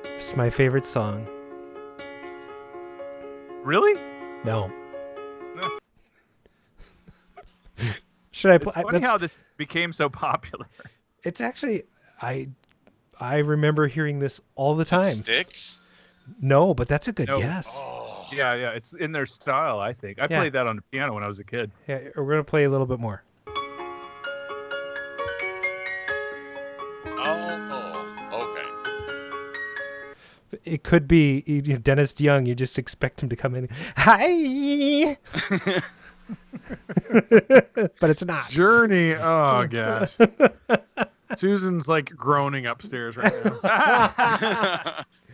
It's my favorite song. Really? No. Should I It's play? funny how this became so popular. It's actually I remember hearing this all the time. Sticks? No, but that's a good No. guess. Oh. Yeah, it's in their style, I think. I Yeah. played that on the piano when I was a kid. Yeah, we're gonna play a little bit more. Oh, okay. It could be Dennis DeYoung. You just expect him to come in. Hi. But it's not. Journey. Oh gosh. Susan's like groaning upstairs right now.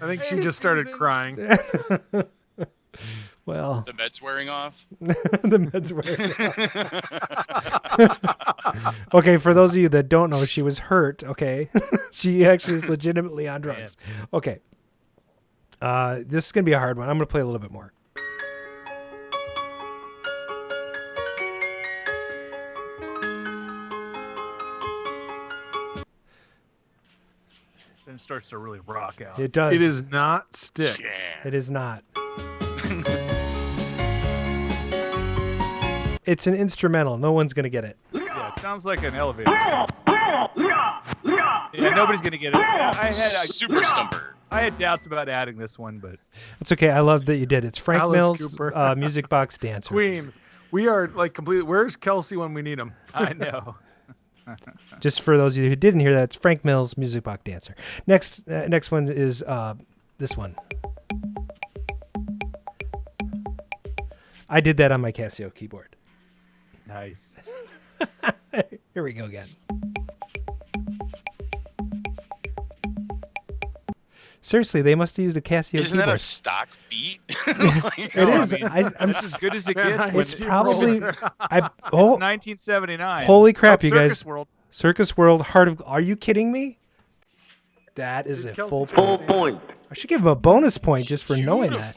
I think she just started crying. Well, The Mets wearing off? the meds were. Okay, for those of you that don't know, she was hurt. Okay, she actually is legitimately on drugs. Okay, this is gonna be a hard one. I'm gonna play a little bit more. Then it starts to really rock out. It does. It is not Sticks. Yeah. It is not. It's an instrumental. No one's gonna get it. Yeah, it sounds like an elevator. Yeah, nobody's gonna get it. Super Stumper. I had doubts about adding this one, but It's okay. I love that you did. It's Frank Alice Mills, Cooper. Music Box Dancer. Queen. We are like completely. Where's Kelsey when we need him? I know. Just for those of you who didn't hear that, it's Frank Mills, Music Box Dancer. Next one is this one. I did that on my Casio keyboard. Nice. Here we go again. Seriously, they must have used a Casio Isn't keyboard. that a stock beat? It is. I'm It's as good as it gets. It's probably. It's Oh, 1979. holy crap, you Circus guys! World. Circus World, Heart of. Are you kidding me? That is a full point. I should give him a bonus point just for knowing that.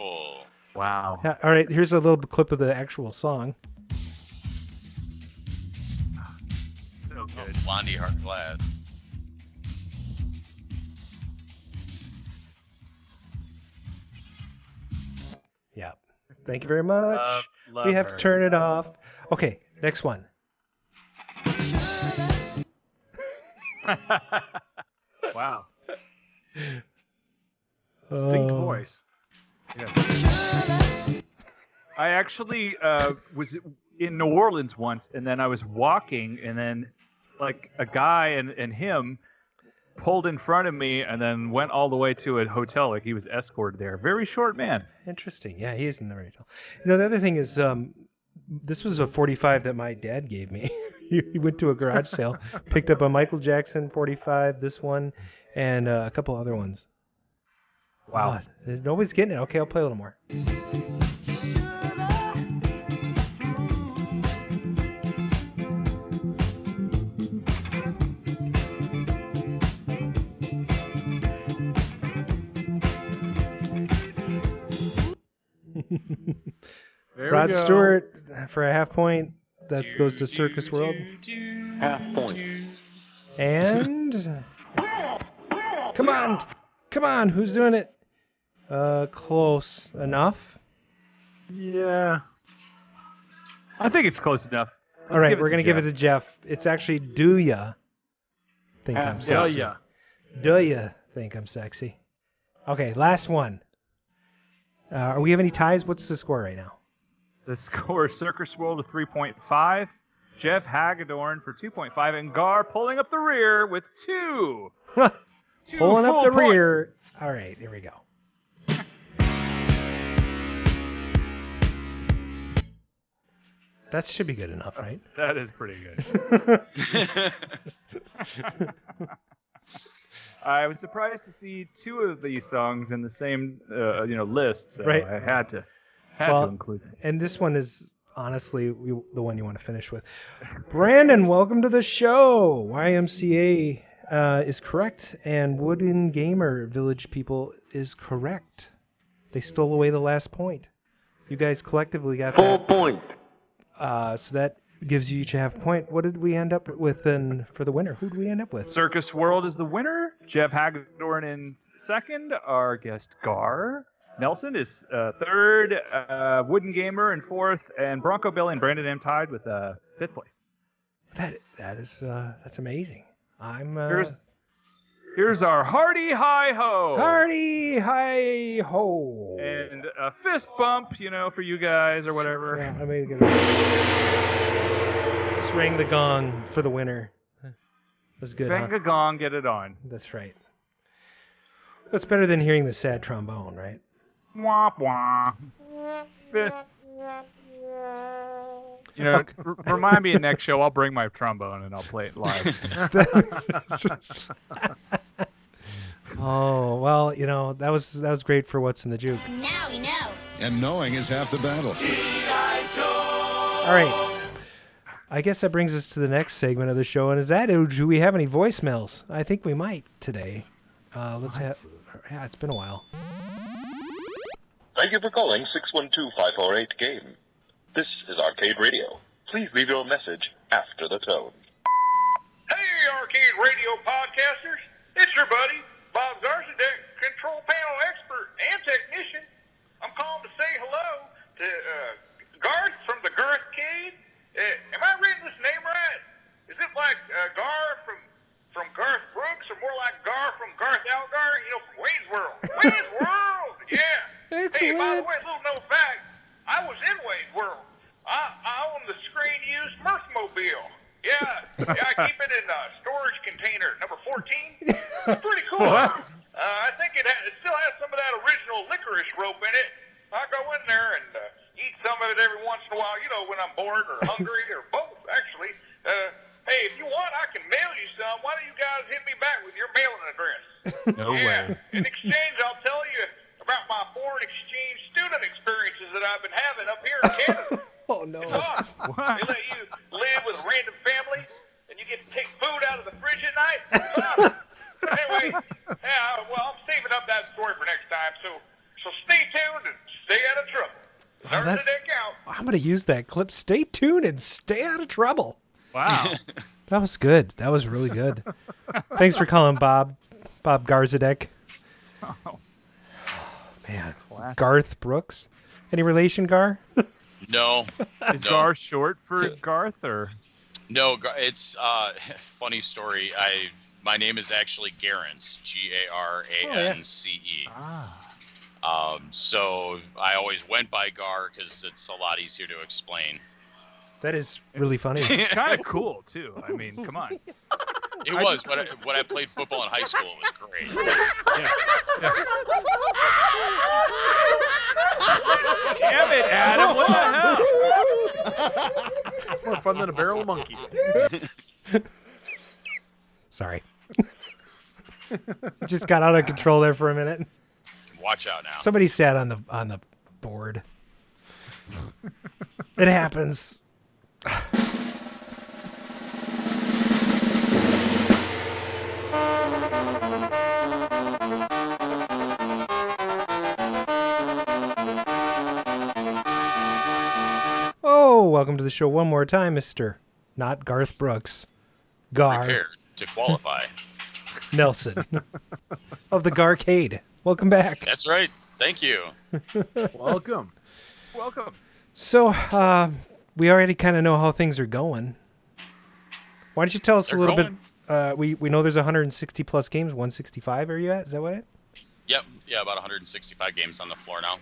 Wow. Yeah, all right, here's a little clip of the actual song. So good. Blondie Heart Glass. Yeah. Thank you very much. Love we have her. to turn it off. Okay, next one. Wow. Distinct voice. I actually was in New Orleans once, and then I was walking, and then like a guy and him pulled in front of me, and then went all the way to a hotel. Like he was escorted there. Very short man. Interesting. Yeah, he is in the original. You know, the other thing is, this was a 45 that my dad gave me. He went to a garage sale, picked up a Michael Jackson 45, this one, and a couple other ones. Wow. Nobody's getting it. Okay, I'll play a little more. Rod Stewart for a half point. That goes to Circus World. Half point. And come on, who's doing it? Close enough. Yeah. I think it's close enough. All right, we're gonna give it to Jeff. It's actually Do Ya Think I'm Sexy? Do ya think I'm sexy? Okay, last one. Are we have any ties? What's the score right now? The score is Circus World with 3.5, Jeff Hagedorn for 2.5, and Gar pulling up the rear with 2. Pulling up the points. rear. All right, here we go. That should be good enough, right? That is pretty good. I was surprised to see 2 of these songs in the same list, so Right. I had to include them. And this one is honestly the one you want to finish with. Brandon, welcome to the show. YMCA is correct, and Wooden Gamer Village People is correct. They stole away the last point. You guys collectively got Full that. point. So that gives you each a half point. What did we end up with then for the winner? Who did we end up with? Circus World is the winner. Jeff Hagedorn in second. Our guest Gar Nelson is third. Wooden Gamer in fourth, and Bronco Billy and Brandon M tied with fifth place. That's amazing. I'm Here's our Hardy Hi Ho. Hardy Hi Ho. And a fist bump, for you guys or whatever. Yeah, I mean, just ring the gong for the winner. That's good. Bang a gong, get it on. That's right. That's better than hearing the sad trombone, right? Womp womp. Remind me of next show. I'll bring my trombone and I'll play it live. Oh, well, that was great for What's in the Juke. Now we know. And knowing is half the battle. All right. I guess that brings us to the next segment of the show, and do we have any voicemails? I think we might today. Yeah, it's been a while. Thank you for calling 612-548-GAME. This is Arcade Radio. Please leave your message after the tone. Hey, Arcade Radio podcasters. It's your buddy, Bob Garcade, control panel expert and technician. I'm calling to say hello to Garth from the Garcade. Am I reading this name right? Is it like Gar from Garth Brooks, or more like Gar from Garth Algar, from Wayne's World? Wayne's World, yeah. Excellent. Hey, by the way, little known fact, I was in Wayne's World. I own the screen-used Mirthmobile. Yeah, I keep it in a storage container, number 14. It's pretty cool. What? I think it still has some of that original licorice rope in it. I go in there and eat some of it every once in a while, when I'm bored or hungry, or both, actually. Hey, if you want, I can mail you some. Why don't you guys hit me back with your mailing address? No way. In exchange, I'll tell you about my foreign exchange student experiences that I've been having up here in Canada. Oh, no. It's awesome. They let you live with a random family, and you get to take food out of the fridge at night. It's awesome. Anyway, well, I'm saving up that story for next time, so stay tuned and stay out of trouble. Learn to deck out. I'm going to use that clip. Stay tuned and stay out of trouble. Wow. That was good. That was really good. Thanks for calling, Bob. Bob Garzadek. Oh. Man. Classic. Garth Brooks. Any relation, Gar? No. Is Gar short for Garth or? No, it's funny story. My name is actually Garance, Garance. So I always went by Gar because it's a lot easier to explain. That is really funny. It's kind of cool too. I mean, come on. It was when I played football in high school. It was great. Damn it, Adam! What the hell? It's more fun than a barrel of monkeys. Sorry. Just got out of control there for a minute. Watch out now. Somebody sat on the board. It happens. Oh, welcome to the show one more time, Mr. Not Garth Brooks. Gar Prepared to qualify. Nelson of the Garcade. Welcome back. That's right. Thank you. Welcome. Welcome. So, we already kind of know how things are going. Why don't you tell us a little bit? We know there's 160 plus games. 165 are you at? Is that what? Yep. Yeah, about 165 games on the floor now.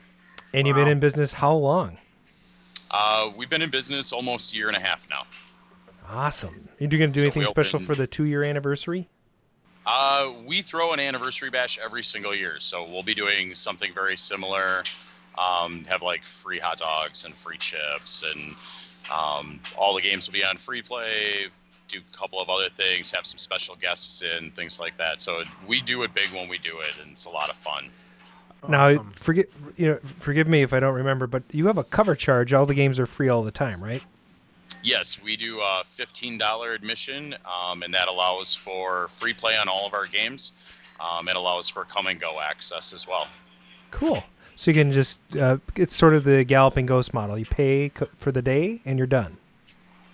And you've been in business how long? We've been in business almost a year and a half now. Awesome. Are you going to do anything special for the 2-year anniversary? We throw an anniversary bash every single year, so we'll be doing something very similar. Have like free hot dogs and free chips, and all the games will be on free play. Do a couple of other things, have some special guests in, things like that. So we do it big when we do it, and it's a lot of fun. Now, Awesome. forgive me if I don't remember, but you have a cover charge. All the games are free all the time, right? Yes, we do a $15 admission, and that allows for free play on all of our games. It allows for come and go access as well. Cool. So you can just, it's sort of the Galloping Ghost model. You pay for the day and you're done.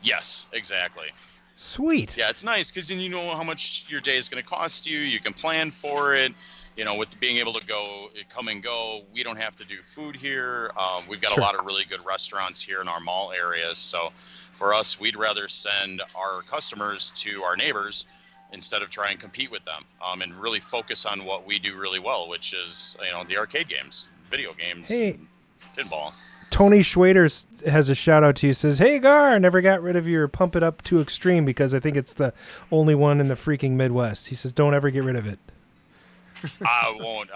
Yes, exactly. Sweet. Yeah, it's nice because then you know how much your day is going to cost you. You can plan for it. You know, with being able to come and go, we don't have to do food here. We've got a lot of really good restaurants here in our mall areas. So for us, we'd rather send our customers to our neighbors instead of try and compete with them, and really focus on what we do really well, which is, the arcade games, video games, Hey. pinball. Tony Schwader has a shout out to you. Says, "Hey Gar, I never got rid of your Pump It Up to Extreme because I think it's the only one in the freaking Midwest." He says, "Don't ever get rid of it." I won't.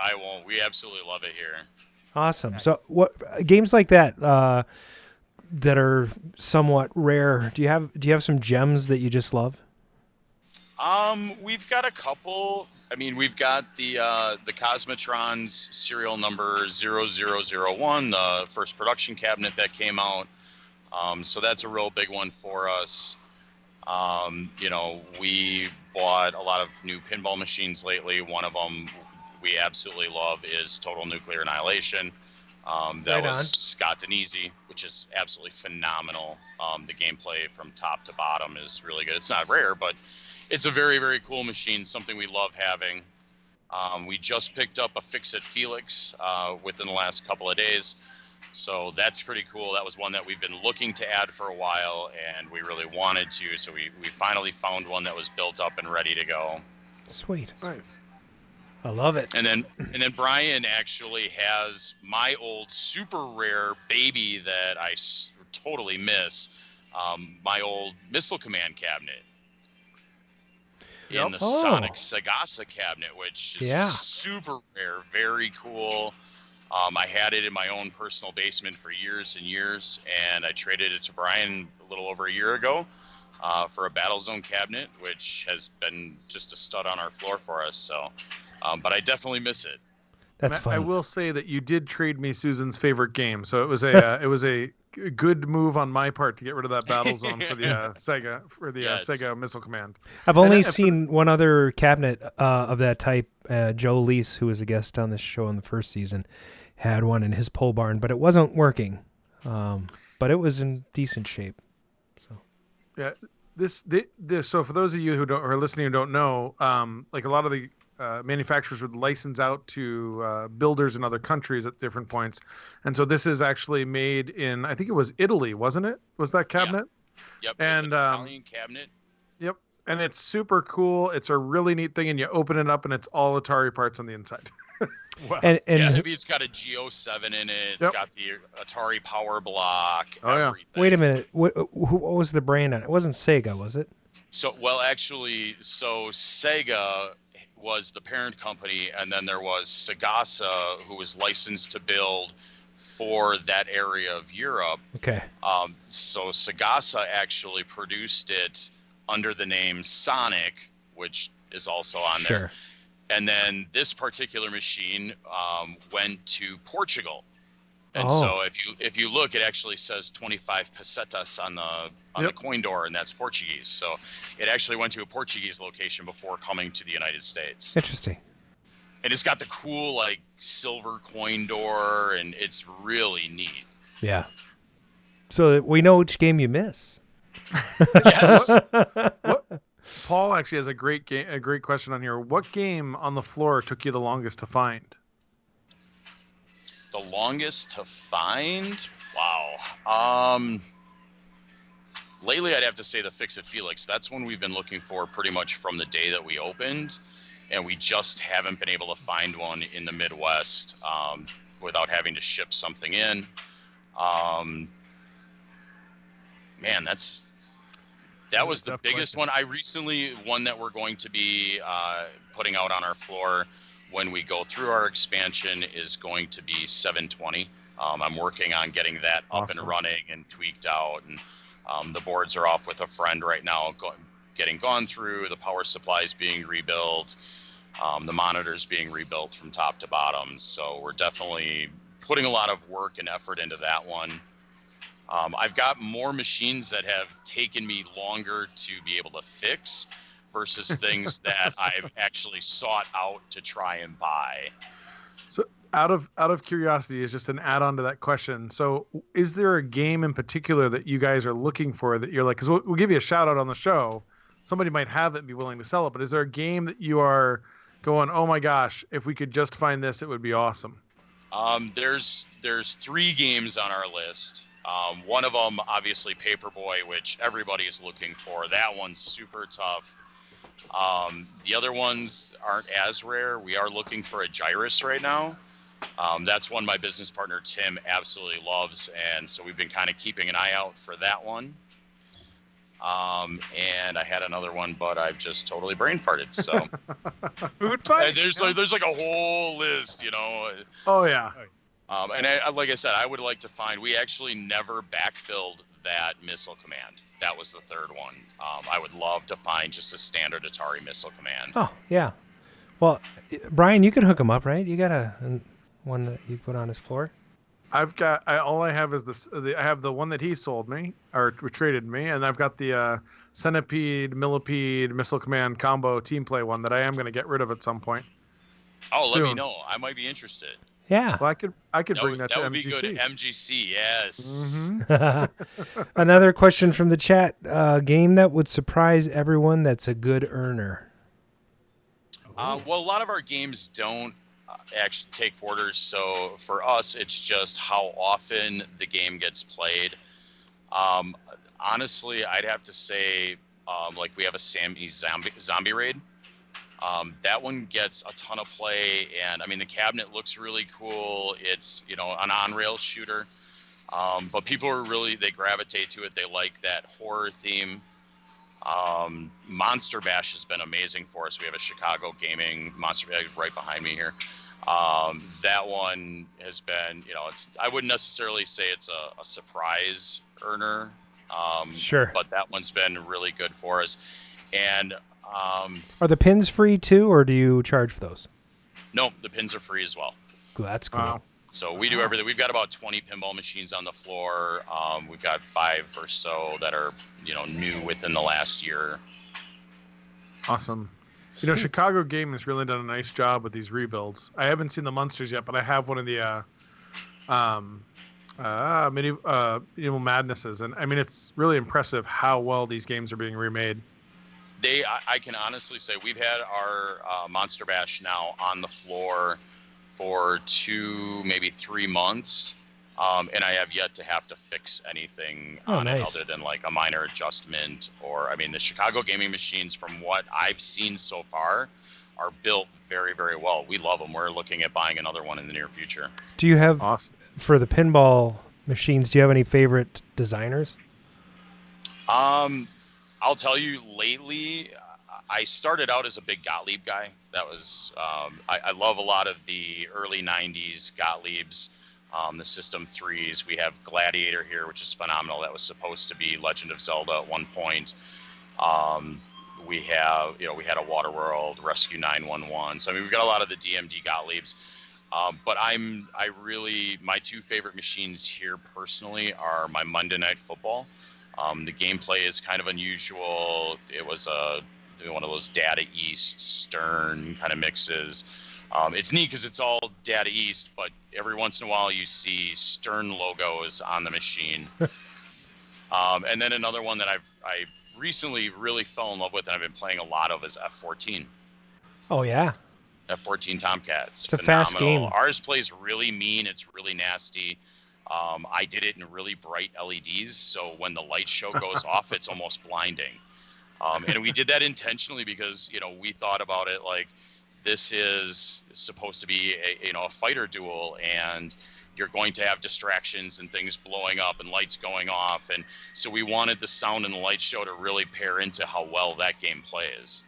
We absolutely love it here. Awesome. Nice. So, what games like that that are somewhat rare? Do you have some gems that you just love? We've got a couple. I mean, we've got the Cosmotron's serial number 0001, the first production cabinet that came out. So that's a real big one for us. We bought a lot of new pinball machines lately. One of them we absolutely love is Total Nuclear Annihilation. That was Scott Denisi, which is absolutely phenomenal. The gameplay from top to bottom is really good. It's not rare, but it's a very, very cool machine, something we love having. We just picked up a Fix-It Felix within the last couple of days. So that's pretty cool. That was one that we've been looking to add for a while, and we really wanted to. So we finally found one that was built up and ready to go. Sweet. Nice. I love it. And then Brian actually has my old super rare baby that I totally miss, my old Missile Command cabinet. In the Sonic Sagasa cabinet, which is super rare, very cool. I had it in my own personal basement for years and years, and I traded it to Brian a little over a year ago for a Battlezone cabinet, which has been just a stud on our floor for us. So But I definitely miss it. That's fun. I will say that you did trade me Susan's favorite game, so it was a good move on my part to get rid of that battle zone for the Sega Missile Command. I've only seen one other cabinet of that type. Joe Leese, who was a guest on this show in the first season, had one in his pole barn, but it wasn't working. But it was in decent shape. So yeah, this so for those of you who are listening who don't know, like a lot of the manufacturers would license out to builders in other countries at different points, and so this is actually made in, I think it was Italy, wasn't it? Was that cabinet? Yep. And an Italian cabinet. Yep, and it's super cool. It's a really neat thing, and you open it up, and it's all Atari parts on the inside. Wow. And maybe it's got a Go7 in it. It's got the Atari Power Block. Everything. Wait a minute. What was the brand on it? It wasn't Sega, was it? Actually, Sega was the parent company, and then there was Sagasa, who was licensed to build for that area of Europe. Okay. So Sagasa actually produced it under the name Sonic, which is also on there. And then this particular machine went to Portugal. And so if you look, it actually says 25 pesetas on the coin door, and that's Portuguese. So it actually went to a Portuguese location before coming to the United States. Interesting. And it's got the cool like silver coin door, and it's really neat. Yeah. So we know which game you miss. Yes. Paul actually has a great question on here. What game on the floor took you the longest to find? The longest to find? Wow. Lately, I'd have to say the Fix-It Felix. That's one we've been looking for pretty much from the day that we opened, and we just haven't been able to find one in the Midwest without having to ship something in. Man, that was the biggest one. I recently, one that we're going to be putting out on our floor when we go through our expansion is going to be 720. I'm working on getting that up and running and tweaked out, and the boards are off with a friend right now, getting gone through. The power supply is being rebuilt, the monitors being rebuilt from top to bottom. So we're definitely putting a lot of work and effort into that one. I've got more machines that have taken me longer to be able to fix versus things that I've actually sought out to try and buy. So out of curiosity, is just an add-on to that question. So is there a game in particular that you guys are looking for that you're like, because we'll give you a shout out on the show. Somebody might have it and be willing to sell it, but is there a game that you are going, oh my gosh, if we could just find this, it would be awesome? There's 3 games on our list. One of them, obviously, Paperboy, which everybody is looking for. That one's super tough. The other ones aren't as rare. We are looking for a Gyrus right now. That's one my business partner, Tim, absolutely loves. And so we've been kind of keeping an eye out for that one. And I had another one, but I've just totally brain farted. So there's like a whole list, you know. Oh, yeah. And like I said, I would like to find, we actually never backfilled that Missile Command. That was the third one. I would love to find just a standard Atari Missile Command. Oh, yeah. Well, Brian, you can hook him up, right? You got one that you put on his floor? All I have is this. I have the one that he sold me or traded me, and I've got the Centipede, Millipede, Missile Command combo team play one that I am going to get rid of at some point. Oh, let me know. I might be interested. Yeah. Well, I could bring that to MGC. That would be good. MGC, yes. Mm-hmm. Another question from the chat. Game that would surprise everyone that's a good earner. Well, a lot of our games don't actually take orders, so for us, it's just how often the game gets played. Honestly, I'd have to say, like we have a Sammy Zombie Raid. That one gets a ton of play, and I mean the cabinet looks really cool. It's an on-rail shooter, but people are they gravitate to it. They like that horror theme. Monster Bash has been amazing for us. We have a Chicago gaming Monster Bash right behind me here. That one has been, I wouldn't necessarily say it's a surprise earner. Sure. But that one's been really good for us. And are the pins free too, or do you charge for those? No, the pins are free as well. That's cool. Wow. So we do everything. We've got about 20 pinball machines on the floor. We've got 5 or so that are, new within the last year. Awesome. Chicago Game has really done a nice job with these rebuilds. I haven't seen the Munsters yet, but I have one of the Medieval Madnesses, and I mean it's really impressive how well these games are being remade. I can honestly say we've had our Monster Bash now on the floor for 2, maybe 3 months, and I have yet to have to fix anything on it other than like a minor adjustment. The Chicago gaming machines, from what I've seen so far, are built very, very well. We love them. We're looking at buying another one in the near future. Do you have, for the pinball machines, do you have any favorite designers? I'll tell you, lately, I started out as a big Gottlieb guy. That was, I love a lot of the early 90s Gottliebs, the System 3s. We have Gladiator here, which is phenomenal. That was supposed to be Legend of Zelda at one point. We have, we had a Waterworld, Rescue 911. So, we've got a lot of the DMD Gottliebs. But my 2 favorite machines here personally are my Monday Night Football. The gameplay is kind of unusual. It was one of those Data East, Stern kind of mixes. It's neat because it's all Data East, but every once in a while you see Stern logos on the machine. And then another one that I recently really fell in love with and I've been playing a lot of is F14. Oh, yeah. F14 Tomcats. It's a fast game. Ours plays really mean. It's really nasty. I did it in really bright LEDs, so when the light show goes off, it's almost blinding. And we did that intentionally because, we thought about it like this is supposed to be a fighter duel, and you're going to have distractions and things blowing up and lights going off. And so we wanted the sound and the light show to really pair into how well that game plays.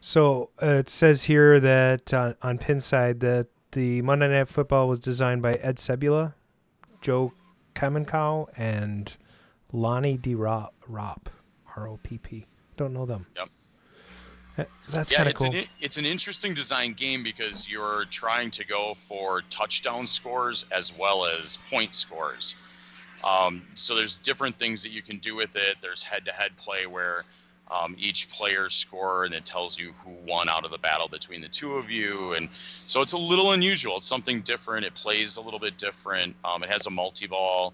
So it says here that on Pinside that the Monday Night Football was designed by Ed Sebula, Joe Kamenkow, and Lonnie D. Ropp, R-O-P-P. Don't know them. Yep. That's kind of cool. It's an interesting design game because you're trying to go for touchdown scores as well as point scores. So there's different things that you can do with it. There's head-to-head play where each player's score, and it tells you who won out of the battle between the two of you. And so it's a little unusual. It's something different. It plays a little bit different. It has a multi-ball,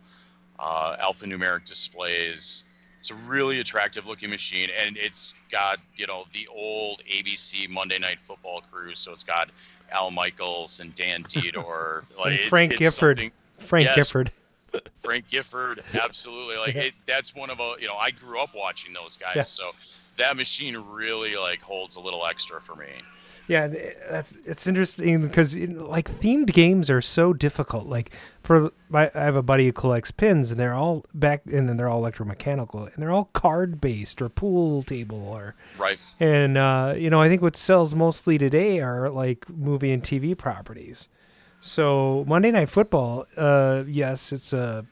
alphanumeric displays. It's a really attractive looking machine, and it's got, the old ABC Monday Night Football crew. So it's got Al Michaels and Dan Diodor. And Frank Gifford. Gifford. Frank Gifford, absolutely. That's one of I grew up watching those guys, Yeah. so that machine really holds a little extra for me. Yeah, it's interesting because themed games are so difficult. I have a buddy who collects pins, and they're all they're all electromechanical, and they're all card based or pool table or right. And I think what sells mostly today are movie and TV properties. So Monday Night Football, yes, it's a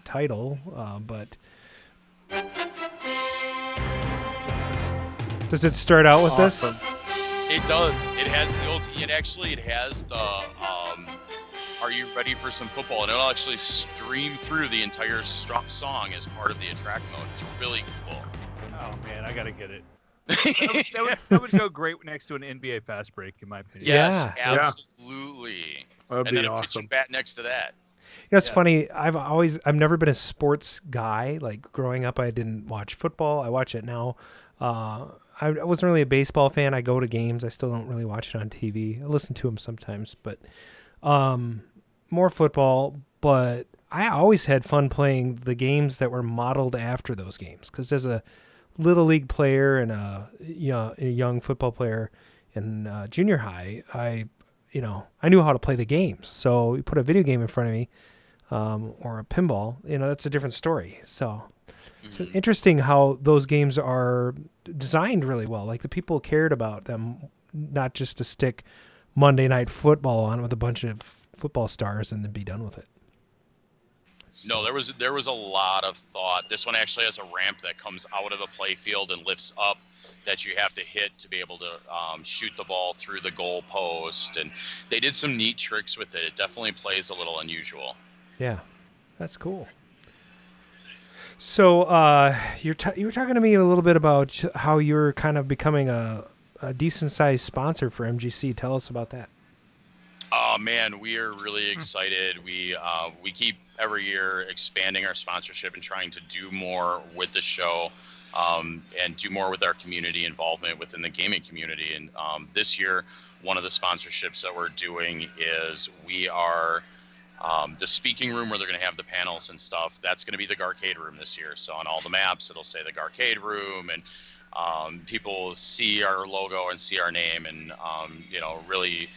title, but does it start out with this? It does. It has it has the Are You Ready for Some Football? And it'll actually stream through the entire song as part of the attract mode. It's really cool. Oh man, I gotta get it. that would go great next to an NBA Fast Break, in my opinion. Yes, absolutely. That'd and be then a awesome. pitching bat next to that. It's funny. I've never been a sports guy. Growing up, I didn't watch football. I watch it now. I wasn't really a baseball fan. I go to games. I still don't really watch it on TV. I listen to them sometimes, but more football. But I always had fun playing the games that were modeled after those games because as a little league player and a young football player in junior high, I knew how to play the games. So you put a video game in front of me, or a pinball, that's a different story. So it's interesting how those games are designed really well. The people cared about them, not just to stick Monday Night Football on with a bunch of football stars and then be done with it. No, there was a lot of thought. This one actually has a ramp that comes out of the play field and lifts up that you have to hit to be able to shoot the ball through the goal post. And they did some neat tricks with it. It definitely plays a little unusual. Yeah, that's cool. So you were talking to me a little bit about how you're kind of becoming a decent-sized sponsor for MGC. Tell us about that. Oh man, we are really excited. We keep every year expanding our sponsorship and trying to do more with the show, and do more with our community involvement within the gaming community. And this year, one of the sponsorships that we're doing is we are the speaking room where they're going to have the panels and stuff. That's going to be the Garcade room this year. So on all the maps, it'll say the Garcade room, and people see our logo and see our name, and really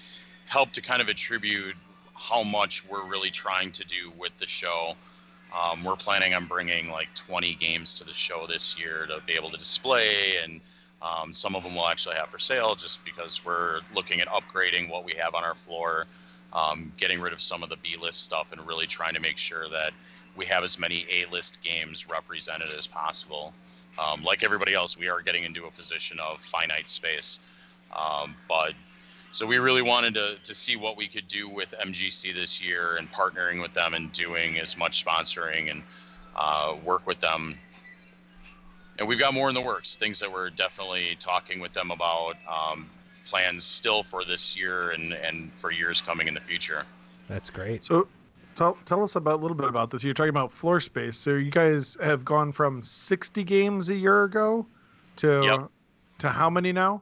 help to kind of attribute how much we're really trying to do with the show. We're planning on bringing like 20 games to the show this year to be able to display, and some of them we'll actually have for sale just because we're looking at upgrading what we have on our floor, getting rid of some of the B-list stuff, and really trying to make sure that we have as many A-list games represented as possible. Like everybody else, we are getting into a position of finite space, so we really wanted to see what we could do with MGC this year and partnering with them and doing as much sponsoring and work with them. And we've got more in the works, things that we're definitely talking with them about, plans still for this year and for years coming in the future. That's great. So tell us a little bit about this. You're talking about floor space. So you guys have gone from 60 games a year ago to how many now?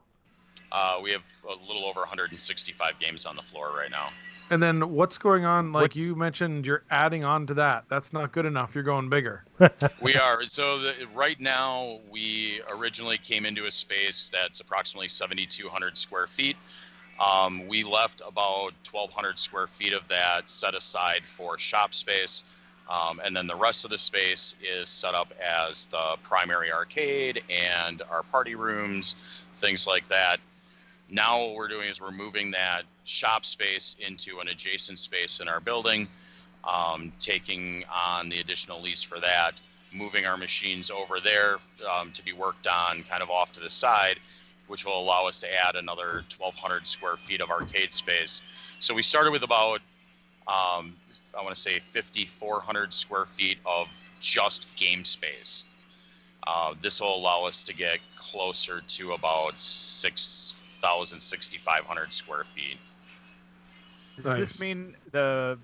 We have a little over 165 games on the floor right now. And then what's going on? Like you mentioned, you're adding on to that. That's not good enough. You're going bigger. We are. So right now, we originally came into a space that's approximately 7,200 square feet. We left about 1,200 square feet of that set aside for shop space. And then the rest of the space is set up as the primary arcade and our party rooms, things like that. Now what we're doing is we're moving that shop space into an adjacent space in our building, taking on the additional lease for that, moving our machines over there to be worked on kind of off to the side, which will allow us to add another 1,200 square feet of arcade space. So we started with about, I want to say 5,400 square feet of just game space. This will allow us to get closer to about 6,500 square feet. Does this mean the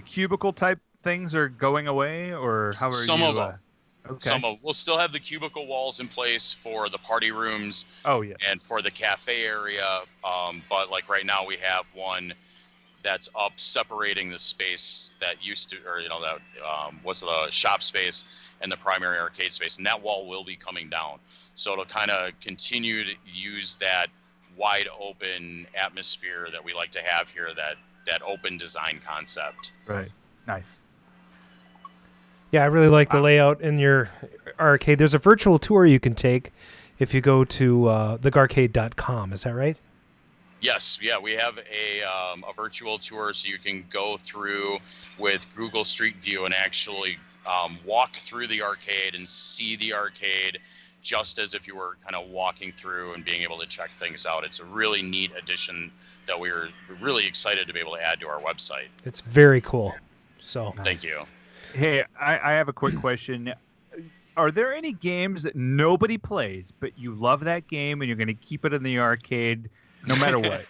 cubicle type things are going away, or how are some of them? Okay. Some of we'll still have the cubicle walls in place for the party rooms. Oh yeah. And for the cafe area, but like right now we have one that's up separating the space that used to, or that was the shop space and the primary arcade space, and that wall will be coming down. So it'll kind of continue to use that wide open atmosphere that we like to have here, that open design concept. Right. Nice. Yeah, I really like the layout in your arcade. There's a virtual tour you can take if you go to thegarcade.com. Is that right? Yes. Yeah, we have a virtual tour, so you can go through with Google Street View and actually walk through the arcade and see the arcade just as if you were kind of walking through and being able to check things out. It's a really neat addition that we're really excited to be able to add to our website. It's very cool. So Thank you. Hey, I have a quick question. Are there any games that nobody plays, but you love that game and you're going to keep it in the arcade no matter what?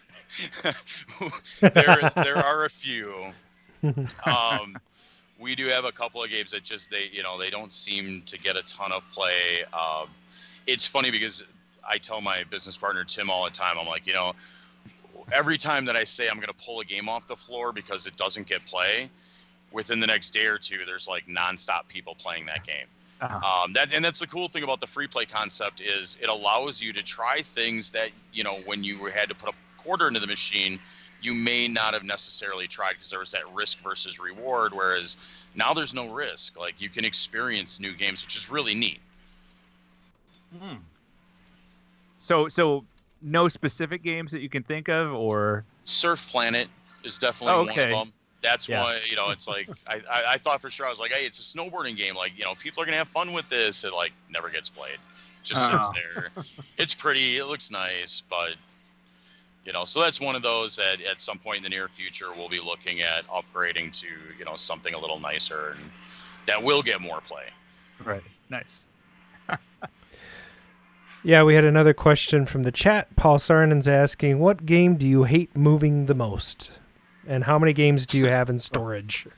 There are a few. We do have a couple of games that just they don't seem to get a ton of play. It's funny because I tell my business partner Tim all the time, I'm like, every time that I say I'm going to pull a game off the floor because it doesn't get play, within the next day or two, there's like nonstop people playing that game. Uh-huh. That's the cool thing about the free play concept is it allows you to try things that, when you had to put a quarter into the machine, you may not have necessarily tried because there was that risk versus reward. Whereas now there's no risk. Like you can experience new games, which is really neat. So no specific games that you can think of, or Surf Planet is definitely one of them. That's why, it's like, I thought for sure, I was like, hey, it's a snowboarding game. Like, people are going to have fun with this. It, like, never gets played. Just sits there. It's pretty. It looks nice. But, so that's one of those that at some point in the near future, we'll be looking at upgrading to, something a little nicer and that will get more play. Right. Nice. Yeah, we had another question from the chat. Paul Sarnen's asking, what game do you hate moving the most? And how many games do you have in storage?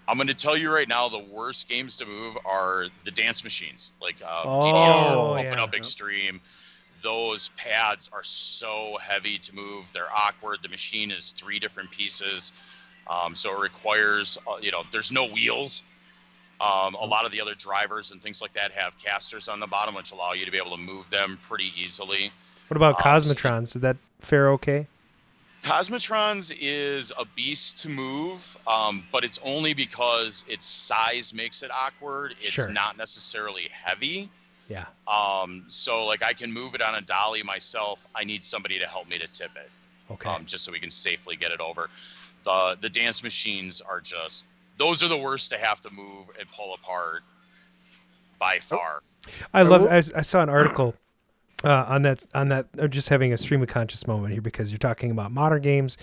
I'm going to tell you right now, the worst games to move are the dance machines, like DDR, Open Up Extreme. Those pads are so heavy to move. They're awkward. The machine is 3 different pieces. So it requires, there's no wheels. A lot of the other drivers and things like that have casters on the bottom, which allow you to be able to move them pretty easily. What about Cosmotrons? Did that fare okay? Cosmotrons is a beast to move, but it's only because its size makes it awkward. It's not necessarily heavy. Yeah. So, like, I can move it on a dolly myself. I need somebody to help me to tip it. Okay. Just so we can safely get it over. The dance machines are just... Those are the worst to have to move and pull apart by far. I saw an article on that. I'm just having a stream of conscious moment here because you're talking about modern games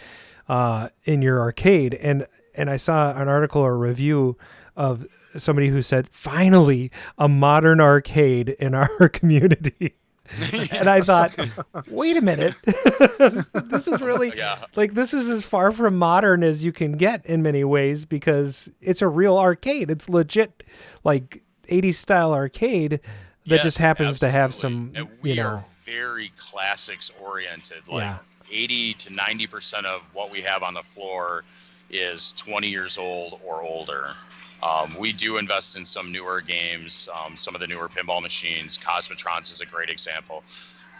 in your arcade, and I saw an article or review of somebody who said, "Finally, a modern arcade in our community." And I thought, wait a minute, this is really this is as far from modern as you can get in many ways because it's a real arcade. It's legit, like 80s style arcade that just happens to have some, and we are very classics oriented. Like 80 to 90% of what we have on the floor is 20 years old or older. We do invest in some newer games, some of the newer pinball machines. Cosmotrons is a great example.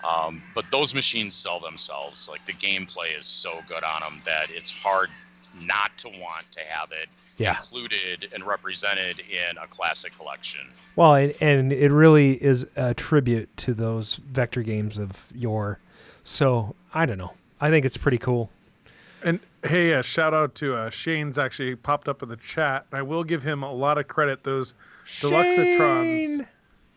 But those machines sell themselves. Like, the gameplay is so good on them that it's hard not to want to have it included and represented in a classic collection. Well, and it really is a tribute to those vector games of yore. So, I don't know. I think it's pretty cool. And hey, a shout out to Shane's actually popped up in the chat. I will give him a lot of credit. Those Deluxatrons,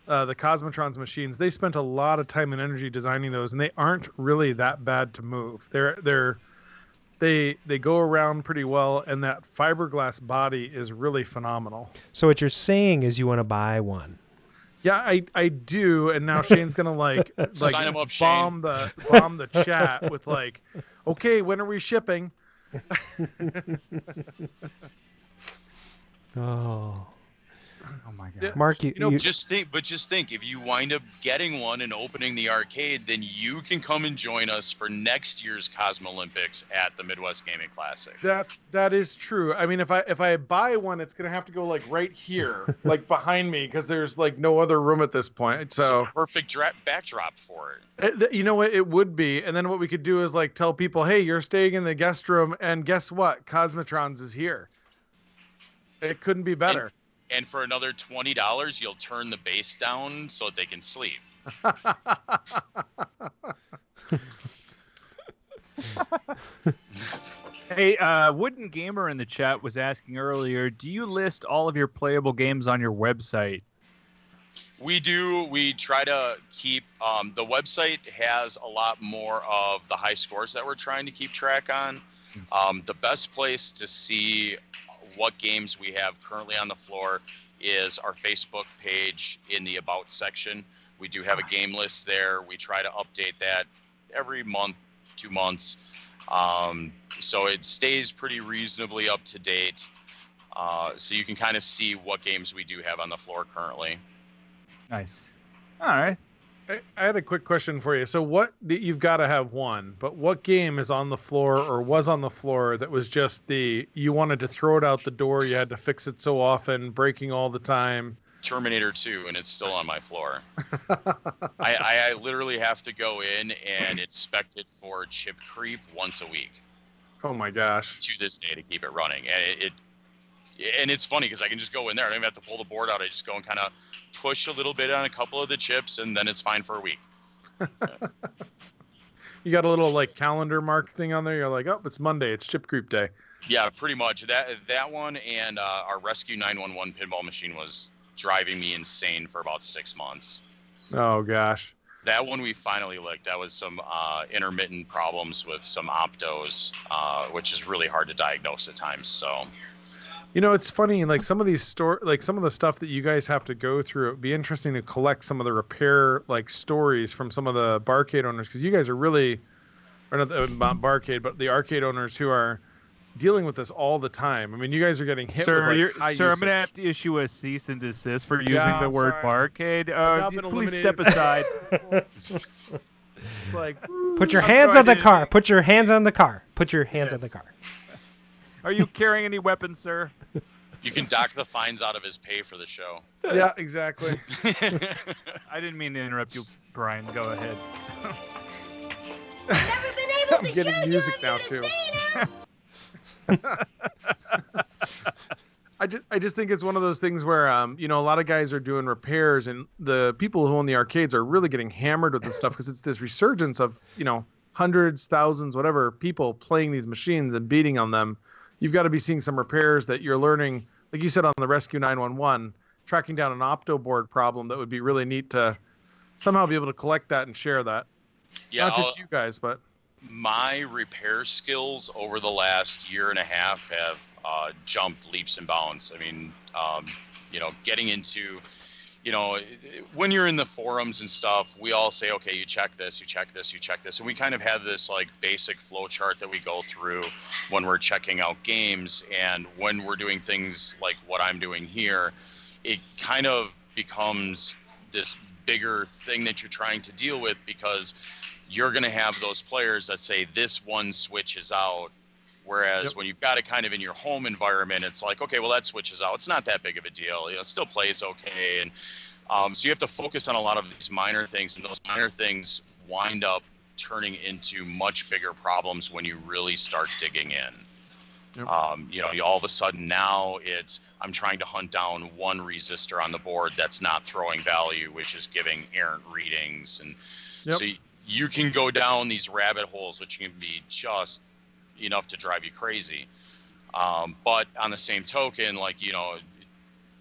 the Cosmotrons machines, they spent a lot of time and energy designing those, and they aren't really that bad to move. They go around pretty well, and that fiberglass body is really phenomenal. So what you're saying is you want to buy one? Yeah, I do, and now Shane's gonna like sign him up, bomb the chat with like, okay, when are we shipping? Oh my God, yeah. Mark, you just think, if you wind up getting one and opening the arcade, then you can come and join us for next year's Cosmolympics at the Midwest Gaming Classic. That is true. I mean, if I buy one, it's gonna have to go like right here, like behind me, because there's like no other room at this point. So perfect backdrop for it. You know what? It would be. And then what we could do is like tell people, hey, you're staying in the guest room, and guess what? Cosmotrons is here. It couldn't be better. And for another $20, you'll turn the bass down so that they can sleep. Hey, Wooden Gamer in the chat was asking earlier, do you list all of your playable games on your website? We do. We try to keep the website has a lot more of the high scores that we're trying to keep track on. The best place to see what games we have currently on the floor is our Facebook page in the About section. We do have a game list there. We try to update that every month, 2 months. So it stays pretty reasonably up to date. So you can kind of see what games we do have on the floor currently. Nice. All right. I had a quick question for you. So you've got to have one, but what game is on the floor or was on the floor that was just you wanted to throw it out the door, you had to fix it so often, breaking all the time? Terminator 2, and it's still on my floor. I literally have to go in and inspect it for chip creep once a week. Oh my gosh. To this day to keep it running. And it's funny because I can just go in there. I don't even have to pull the board out. I just go and kind of push a little bit on a couple of the chips, and then it's fine for a week. You got a little like calendar mark thing on there. You're like, oh, it's Monday. It's chip creep day. Yeah, pretty much. That one and our Rescue 911 pinball machine was driving me insane for about 6 months. Oh gosh. That one we finally licked. That was some intermittent problems with some optos, which is really hard to diagnose at times. So, you know, it's funny. Like some of these some of the stuff that you guys have to go through. It'd be interesting to collect some of the repair stories from some of the barcade owners, because you guys are really, or not barcade, but the arcade owners who are dealing with this all the time. I mean, you guys are getting hit with high sir, I'm usage. going to have to issue a cease and desist for using the word barcade. Please eliminated. step aside. It's like, Put your hands on the car. Put your hands on the car. Put your hands on the car. Are you carrying any weapons, sir? you can dock the fines out of his pay for the show. Yeah, exactly. I didn't mean to interrupt you, Brian. Go ahead. I'm getting music now too. I just think it's one of those things where you know, a lot of guys are doing repairs, and the people who own the arcades are really getting hammered with this stuff, because it's this resurgence of, you know, hundreds, thousands, whatever people playing these machines and beating on them. You've got to be seeing some repairs that you're learning, like you said on the Rescue 911, tracking down an opto board problem. That would be really neat to somehow be able to collect that and share that. Yeah, not just you guys, but my repair skills over the last year and a half have jumped leaps and bounds. I mean, you know, getting into, you know, when you're in the forums and stuff, we all say, okay, you check this, you check this, you check this. And we kind of have this like basic flow chart that we go through when we're checking out games. And when we're doing things like what I'm doing here, it kind of becomes this bigger thing that you're trying to deal with, because you're going to have those players that say this one switch is out. Whereas when you've got it kind of in your home environment, it's like, okay, well, that switches out. It's not that big of a deal. You know, it still plays okay. And so you have to focus on a lot of these minor things, and those minor things wind up turning into much bigger problems when you really start digging in. You know, all of a sudden now I'm trying to hunt down one resistor on the board that's not throwing value, which is giving errant readings. And so you can go down these rabbit holes, which can be just enough to drive you crazy. But on the same token, like, you know,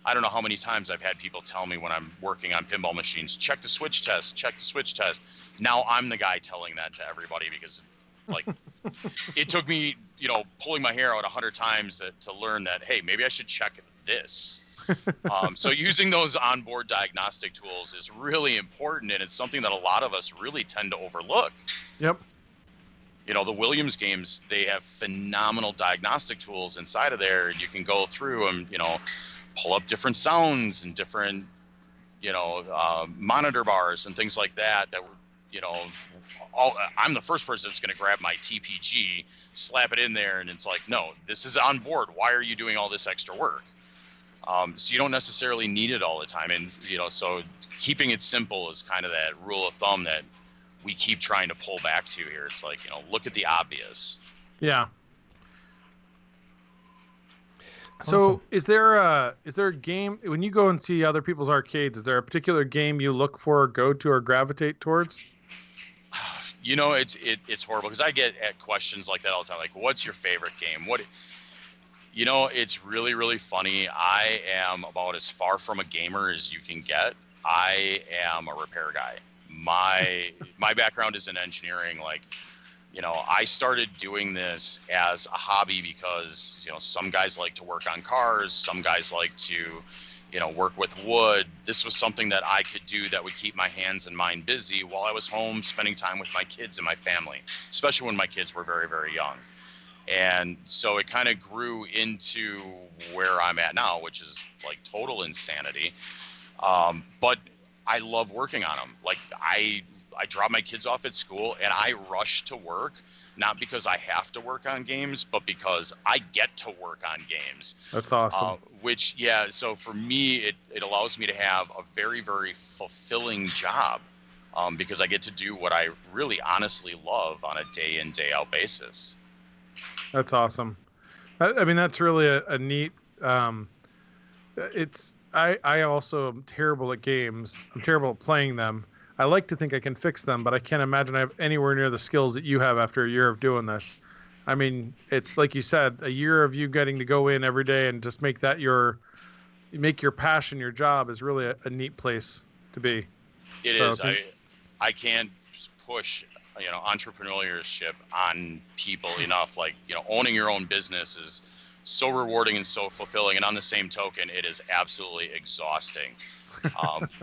I don't know how many times I've had people tell me when I'm working on pinball machines, check the switch test, check the switch test. Now I'm the guy telling that to everybody, because like it took me, you know, pulling my hair out 100 times to learn that, hey, maybe I should check this. So using those onboard diagnostic tools is really important, and it's something that a lot of us really tend to overlook. Yep. You know, the Williams games, they have phenomenal diagnostic tools inside of there, and you can go through and, you know, pull up different sounds and different, you know, monitor bars and things like that, you know, I'm the first person that's going to grab my TPG, slap it in there, and it's like, no, this is on board. Why are you doing all this extra work? So you don't necessarily need it all the time. And, you know, so keeping it simple is kind of that rule of thumb that we keep trying to pull back to here. It's like, you know, look at the obvious. Yeah. So is there a game, when you go and see other people's arcades, is there a particular game you look for, go to, or gravitate towards? You know, it's horrible, because I get questions like that all the time. Like, what's your favorite game? You know, it's really, really funny. I am about as far from a gamer as you can get. I am a repair guy. My background is in engineering. Like, you know, I started doing this as a hobby because, you know, some guys like to work on cars, some guys like to, you know, work with wood. This was something that I could do that would keep my hands and mind busy while I was home spending time with my kids and my family, especially when my kids were very, very young. And so it kind of grew into where I'm at now, which is like total insanity. But I love working on them. Like I drop my kids off at school and I rush to work, not because I have to work on games, but because I get to work on games. That's awesome. So for me, it allows me to have a very, very fulfilling job, because I get to do what I really honestly love on a day in, day out basis. That's awesome. I mean, that's really a neat, I also am terrible at games. I'm terrible at playing them. I like to think I can fix them, but I can't imagine I have anywhere near the skills that you have after a year of doing this. I mean, it's like you said, a year of you getting to go in every day and just make that your passion your job is really a neat place to be. It is. I can't push, entrepreneurship on people enough. Like, owning your own business is so rewarding and so fulfilling. And on the same token, it is absolutely exhausting.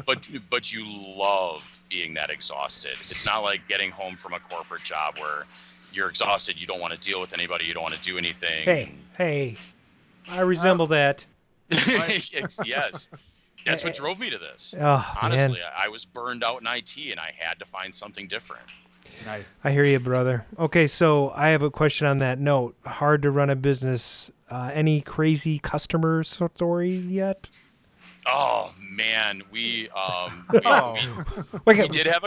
But you love being that exhausted. It's not like getting home from a corporate job where you're exhausted. You don't want to deal with anybody. You don't want to do anything. Hey, I resemble that. Yes. That's what drove me to this. Oh, honestly, man. I was burned out in IT and I had to find something different. Nice. I hear you, brother. Okay, so I have a question on that note. Hard to run a business. Any crazy customer stories yet? Oh man, we Wait, did have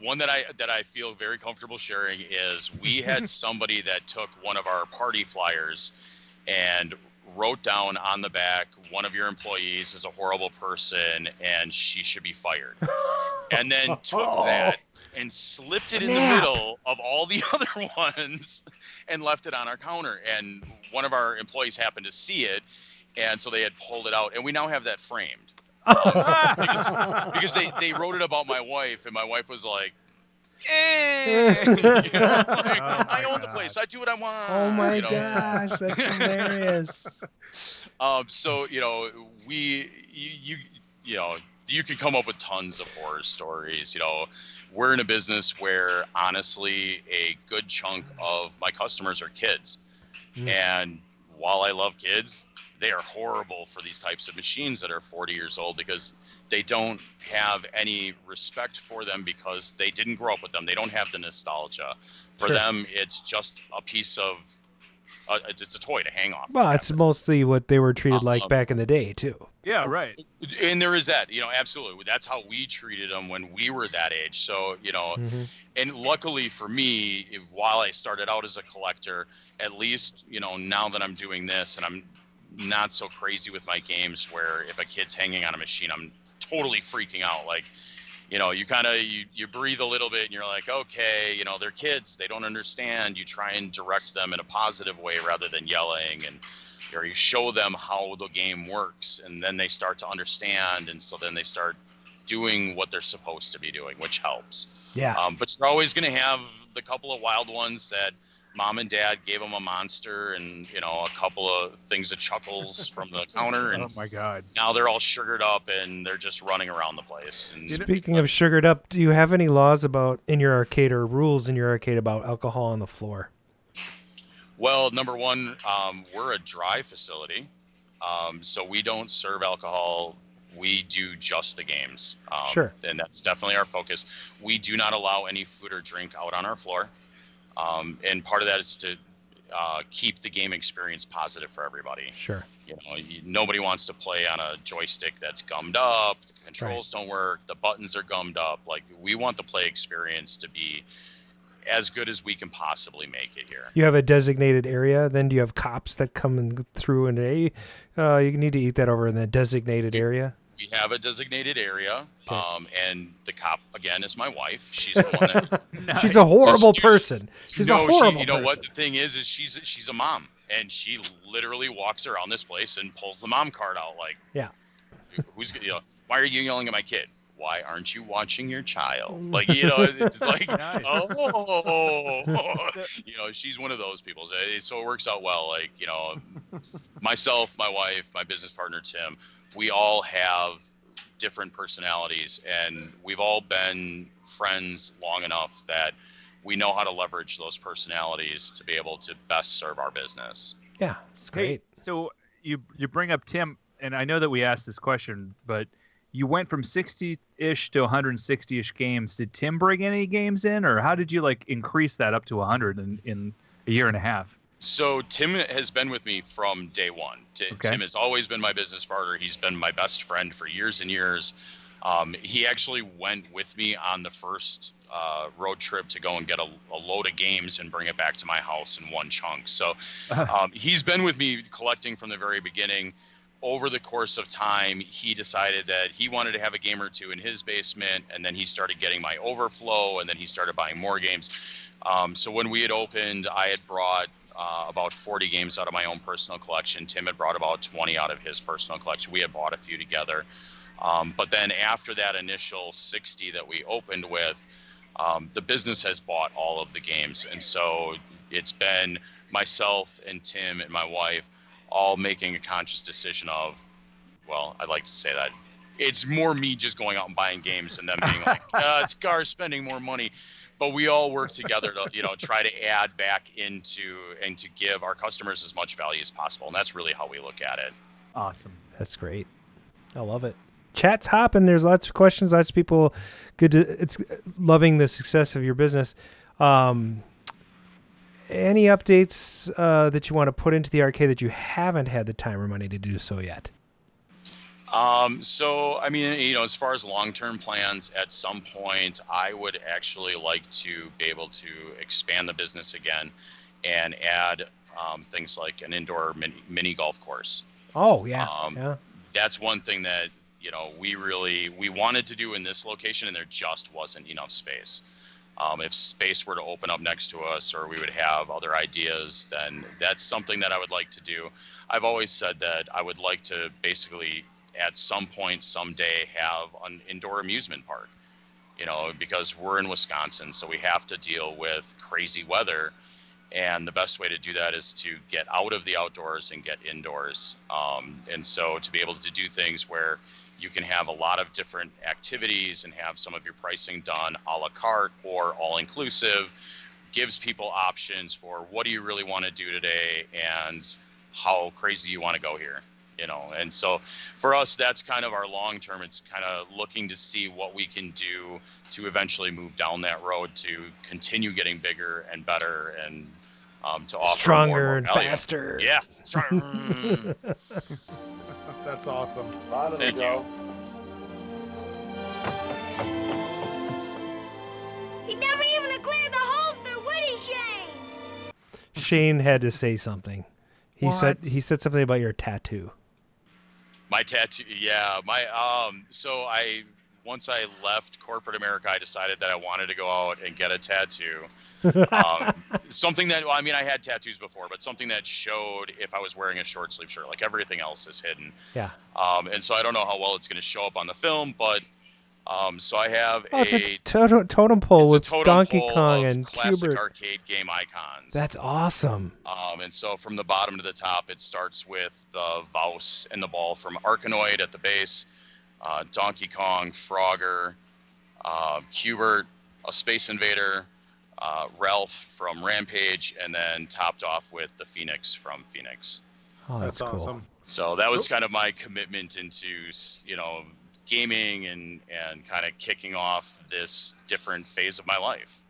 one that I feel very comfortable sharing is we had somebody that took one of our party flyers and wrote down on the back, one of your employees is a horrible person and she should be fired. And then took that and slipped it in the middle of all the other ones and left it on our counter. And one of our employees happened to see it. And so they had pulled it out, and we now have that framed. Because they wrote it about my wife, and my wife was like, I own the place. I do what I want. Oh my gosh, that's hilarious. So you can come up with tons of horror stories. We're in a business where honestly a good chunk of my customers are kids, and while I love kids, they are horrible for these types of machines that are 40 years old because they don't have any respect for them because they didn't grow up with them. They don't have the nostalgia. For them, it's just a piece of, it's a toy to hang off. Well, it's mostly what they were treated like back in the day, too. Yeah, right. And there is that, absolutely. That's how we treated them when we were that age. So, and luckily for me, while I started out as a collector, at least, now that I'm doing this and I'm not so crazy with my games where if a kid's hanging on a machine, I'm totally freaking out. Like, you breathe a little bit and you're like, okay, they're kids. They don't understand. You try and direct them in a positive way rather than yelling, and or you show them how the game works, and then they start to understand. And so then they start doing what they're supposed to be doing, which helps. Yeah. But you're always going to have the couple of wild ones that mom and dad gave them a monster and, a couple of things of chuckles from the counter. And oh my God. Now they're all sugared up and they're just running around the place. And speaking of sugared up, do you have any laws in your arcade or rules in your arcade about alcohol on the floor? Well, number one, we're a dry facility. So we don't serve alcohol. We do just the games. Sure. And that's definitely our focus. We do not allow any food or drink out on our floor. And part of that is to keep the game experience positive for everybody. Sure. Nobody wants to play on a joystick that's gummed up. The controls don't work. The buttons are gummed up. Like, we want the play experience to be as good as we can possibly make it here. You have a designated area. Then do you have cops that come through and you need to eat that over in the designated area? We have a designated area, and the cop again is my wife. She's the one that she's a horrible person. She's a horrible you know person. what the thing is she's a mom, and she literally walks around this place and pulls the mom card out like, who's why are you yelling at my kid? Why aren't you watching your child? Like, it's like, she's one of those people. So it works out well. Like, myself, my wife, my business partner, Tim, we all have different personalities, and we've all been friends long enough that we know how to leverage those personalities to be able to best serve our business. Yeah, it's great. Hey, so you bring up Tim, and I know that we asked this question, but you went from 60-ish to 160-ish games. Did Tim bring any games in, or how did you increase that up to 100 in a year and a half? So Tim has been with me from day one. Tim has always been my business partner. He's been my best friend for years and years. He actually went with me on the first road trip to go and get a load of games and bring it back to my house in one chunk. So he's been with me collecting from the very beginning. Over the course of time, he decided that he wanted to have a game or two in his basement, and then he started getting my overflow, and then he started buying more games. So when we had opened, I had brought about 40 games out of my own personal collection. Tim had brought about 20 out of his personal collection. We had bought a few together. But then after that initial 60 that we opened with, the business has bought all of the games. And so it's been myself and Tim and my wife all making a conscious decision of, well, I'd like to say that it's more me just going out and buying games and them being like, it's Gar spending more money. But we all work together to, try to add back into and to give our customers as much value as possible. And that's really how we look at it. Awesome. That's great. I love it. Chat's hopping. There's lots of questions. Lots of people it's loving the success of your business. Any updates that you want to put into the arcade that you haven't had the time or money to do so yet? So, I mean, as far as long-term plans, at some point, I would actually like to be able to expand the business again and add things like an indoor mini golf course. Oh, yeah. Yeah. That's one thing that, we wanted to do in this location, and there just wasn't enough space. If space were to open up next to us, or we would have other ideas, then that's something that I would like to do. I've always said that I would like to basically at some point someday have an indoor amusement park, because we're in Wisconsin, so we have to deal with crazy weather. And the best way to do that is to get out of the outdoors and get indoors. And so to be able to do things where you can have a lot of different activities and have some of your pricing done a la carte or all inclusive gives people options for what do you really want to do today and how crazy you want to go here. And so for us, that's kind of our long term. It's kind of looking to see what we can do to eventually move down that road to continue getting bigger and better and to offer stronger more and value. faster. Yeah, stronger. That's awesome. Thank you. He never even cleared the holster, would he, Shane? Shane had to say something. He said something about your tattoo. My tattoo, yeah. So once I left corporate America, I decided that I wanted to go out and get a tattoo. Something that, I had tattoos before, but something that showed if I was wearing a short sleeve shirt, like everything else is hidden. Yeah. And so I don't know how well it's going to show up on the film, but so I have it's a totem pole with Donkey Kong and classic Hubert. arcade game icons. That's awesome. And so from the bottom to the top, it starts with the Vouse and the ball from Arkanoid at the base, Donkey Kong, Frogger, Hubert, a Space Invader, Ralph from Rampage, and then topped off with the Phoenix from Phoenix. Oh, that's cool. Awesome. So that was kind of my commitment into, gaming and kind of kicking off this different phase of my life.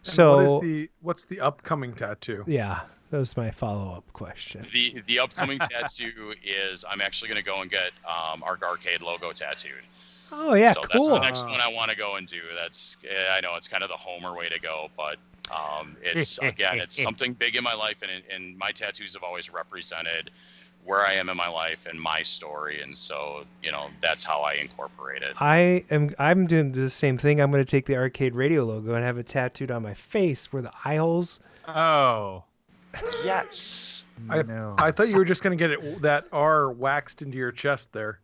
So what's the upcoming tattoo? Yeah, that was my follow-up question. The upcoming tattoo is I'm actually going to go and get our Garcade logo tattooed. Oh yeah, so cool. That's the next one I want to go and do. I know it's kind of the Homer way to go, but it's something big in my life, and my tattoos have always represented where I am in my life and my story, and so that's how I incorporate it. I'm doing the same thing. I'm going to take the RcadeRadio logo and have it tattooed on my face where the eye holes. Oh, yes. I thought you were just going to get that R waxed into your chest there.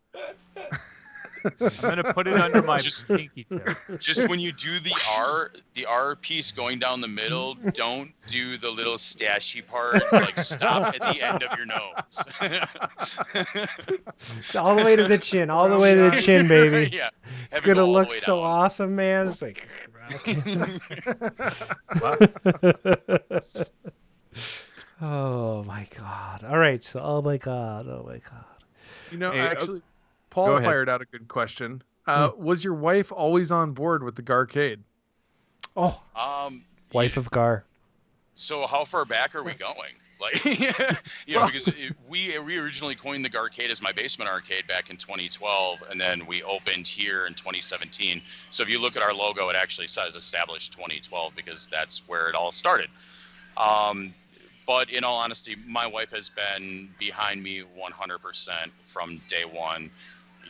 I'm going to put it under my pinky tip. Just when you do the R piece going down the middle, don't do the little stashy part. Like, stop at the end of your nose. All the way to the chin. All the way to the chin, baby. Yeah. It's going to look so awesome, man. It's like... Oh, my God. All right. So, oh, my God. Actually... Paul fired out a good question. Was your wife always on board with the Garcade? Oh, wife of Gar. So how far back are we going? Because we originally coined the Garcade as my basement arcade back in 2012, and then we opened here in 2017. So if you look at our logo, it actually says established 2012 because that's where it all started. But in all honesty, my wife has been behind me 100% from day one.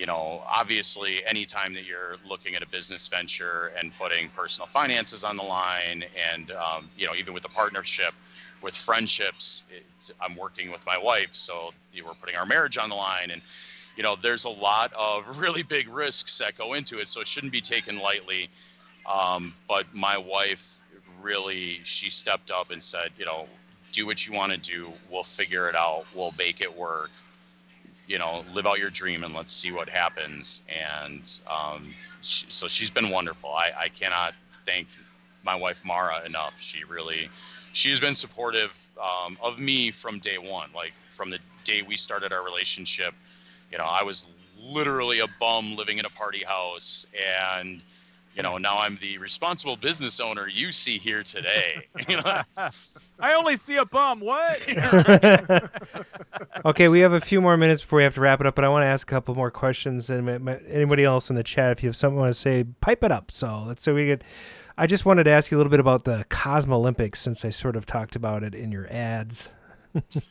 Obviously, anytime that you're looking at a business venture and putting personal finances on the line, and even with a partnership, with friendships, I'm working with my wife, so we're putting our marriage on the line, and there's a lot of really big risks that go into it, so it shouldn't be taken lightly. But my wife really, she stepped up and said, do what you want to do. We'll figure it out. We'll make it work. Live out your dream and let's see what happens. And so she's been wonderful. I cannot thank my wife Mara enough. She has been supportive of me from day one. Like from the day we started our relationship, I was literally a bum living in a party house, and now I'm the responsible business owner you see here today. I only see a bum. What? Okay, we have a few more minutes before we have to wrap it up, but I want to ask a couple more questions. And anybody else in the chat, if you have something you want to say, pipe it up. So let's say we get. I just wanted to ask you a little bit about the Cosmolympics, since I sort of talked about it in your ads.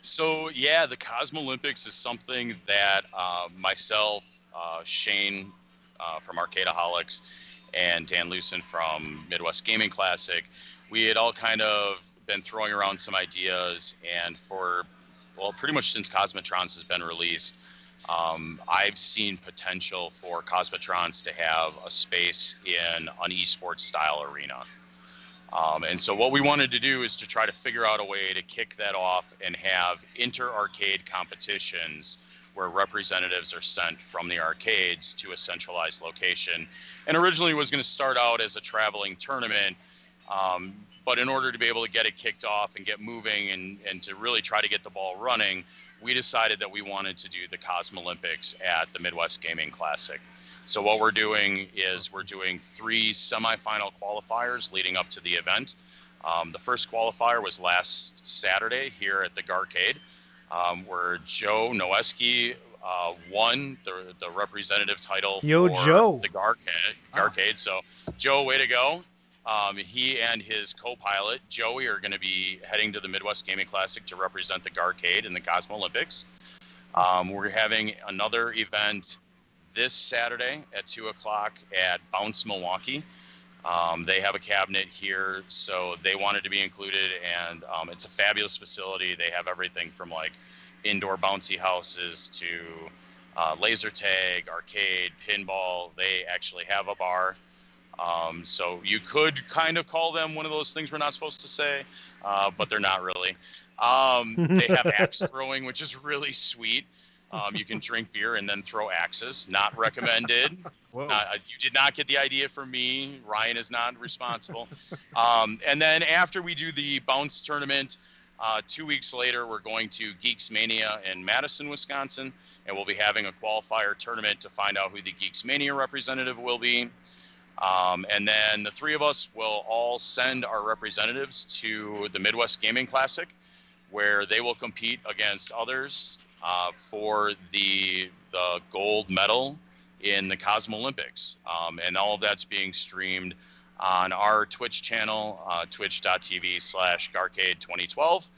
So yeah, the Cosmolympics is something that myself, Shane from RcadeRadio, and Dan Lucen from Midwest Gaming Classic, we had all kind of been throwing around some ideas, and pretty much since Cosmotrons has been released, I've seen potential for Cosmotrons to have a space in an esports style arena. And so what we wanted to do is to try to figure out a way to kick that off and have inter-arcade competitions where representatives are sent from the arcades to a centralized location. And originally it was going to start out as a traveling tournament, but in order to be able to get it kicked off and get moving and to really try to get the ball running, we decided that we wanted to do the Cosmolympics at the Midwest Gaming Classic. So what we're doing is we're doing 3 semifinal qualifiers leading up to the event. The first qualifier was last Saturday here at the Garcade, where Joe Noeski won the representative title for the Garcade. So Joe, way to go. He and his co-pilot, Joey, are going to be heading to the Midwest Gaming Classic to represent the Garcade in the Cosmolympics. We're having another event this Saturday at 2 o'clock at Bounce Milwaukee. They have a cabinet here, so they wanted to be included, and it's a fabulous facility. They have everything from like indoor bouncy houses to laser tag, arcade, pinball. They actually have a bar. So you could kind of call them one of those things we're not supposed to say, but they're not really. They have axe throwing, which is really sweet. You can drink beer and then throw axes. Not recommended. You did not get the idea from me. Ryan is not responsible. And then after we do the bounce tournament, 2 weeks later, we're going to Geeks Mania in Madison, Wisconsin, and we'll be having a qualifier tournament to find out who the Geeks Mania representative will be. And then the 3 of us will all send our representatives to the Midwest Gaming Classic, where they will compete against others for the gold medal in the Cosmolympics. And all of that's being streamed on our Twitch channel, twitch.tv/Garcade2012.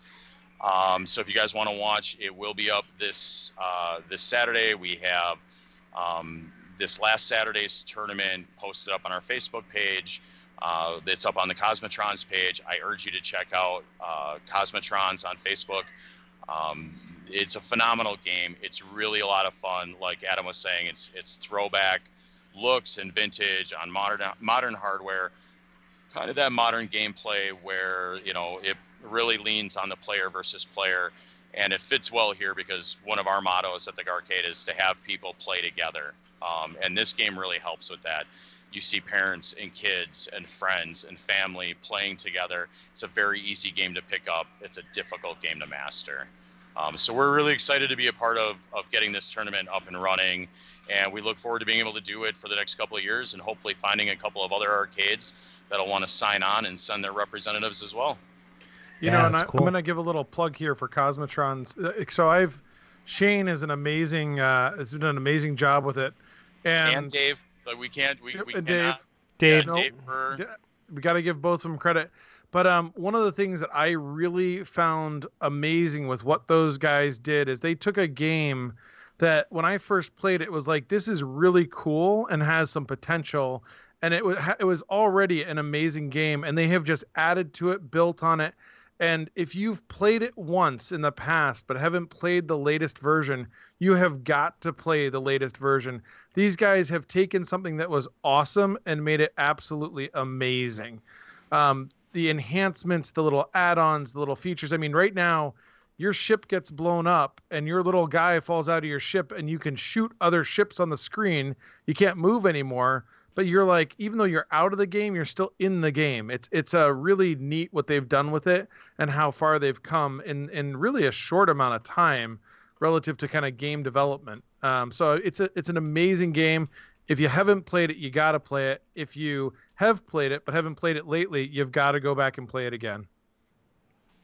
So if you guys want to watch, it will be up this Saturday. We have this last Saturday's tournament posted up on our Facebook page. It's up on the Cosmotrons page. I urge you to check out Cosmotrons on Facebook. It's a phenomenal game. It's really a lot of fun. Like Adam was saying, it's throwback looks and vintage on modern hardware. Kind of that modern gameplay where it really leans on the player versus player, and it fits well here because one of our mottos at the Garcade is to have people play together. And this game really helps with that. You see parents and kids and friends and family playing together. It's a very easy game to pick up. It's a difficult game to master. So we're really excited to be a part of getting this tournament up and running. And we look forward to being able to do it for the next couple of years and hopefully finding a couple of other arcades that'll want to sign on and send their representatives as well. I'm going to give a little plug here for Cosmotrons. So Shane is an amazing, has done an amazing job with it. And Dave, like we cannot. Dave, we got to give both of them credit. But one of the things that I really found amazing with what those guys did is they took a game that when I first played it was like, this is really cool and has some potential. And it was already an amazing game, and they have just added to it, built on it. And if you've played it once in the past but haven't played the latest version, you have got to play the latest version. These guys have taken something that was awesome and made it absolutely amazing. The enhancements, the little add-ons, the little features. I mean, right now, your ship gets blown up and your little guy falls out of your ship and you can shoot other ships on the screen. You can't move anymore, but you're like, even though you're out of the game, you're still in the game. It's a really neat what they've done with it and how far they've come in really a short amount of time relative to kind of game development. So it's an amazing game. If you haven't played it, you got to play it. If you have played it but haven't played it lately, you've got to go back and play it again.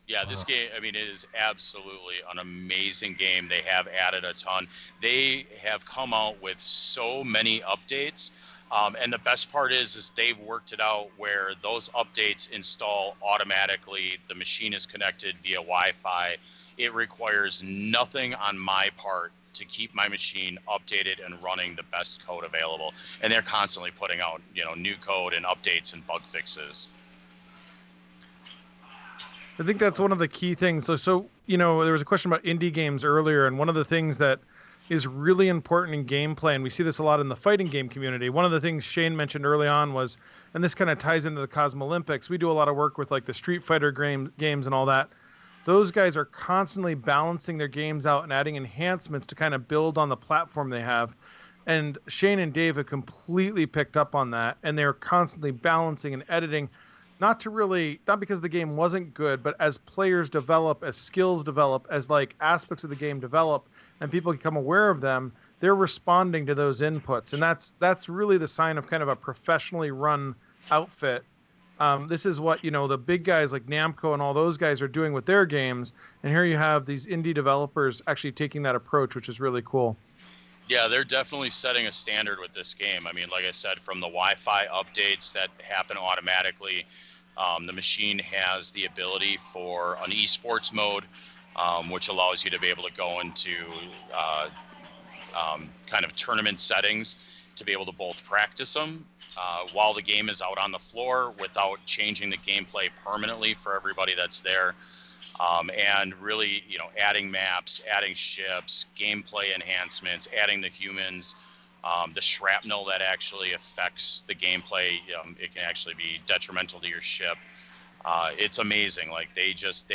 Yeah, this game, I mean, it is absolutely an amazing game. They have added a ton. They have come out with so many updates. And the best part is they've worked it out where those updates install automatically. The machine is connected via Wi-Fi. It requires nothing on my part to keep my machine updated and running the best code available. And they're constantly putting out, new code and updates and bug fixes. I think that's one of the key things. So there was a question about indie games earlier, and one of the things that is really important in gameplay, and we see this a lot in the fighting game community. One of the things Shane mentioned early on was, and this kind of ties into the Cosmolympics, we do a lot of work with like the Street Fighter games and all that. Those guys are constantly balancing their games out and adding enhancements to kind of build on the platform they have. And Shane and Dave have completely picked up on that, and they're constantly balancing and editing, not because the game wasn't good, but as players develop, as skills develop, as like aspects of the game develop, and people become aware of them, they're responding to those inputs. And that's really the sign of kind of a professionally run outfit. This is what, the big guys like Namco and all those guys are doing with their games. And here you have these indie developers actually taking that approach, which is really cool. Yeah, they're definitely setting a standard with this game. I mean, like I said, from the Wi-Fi updates that happen automatically, the machine has the ability for an esports mode, which allows you to be able to go into kind of tournament settings to be able to both practice them while the game is out on the floor without changing the gameplay permanently for everybody that's there. And really, adding maps, adding ships, gameplay enhancements, adding the humans, the shrapnel that actually affects the gameplay. It can actually be detrimental to your ship. It's amazing. Like they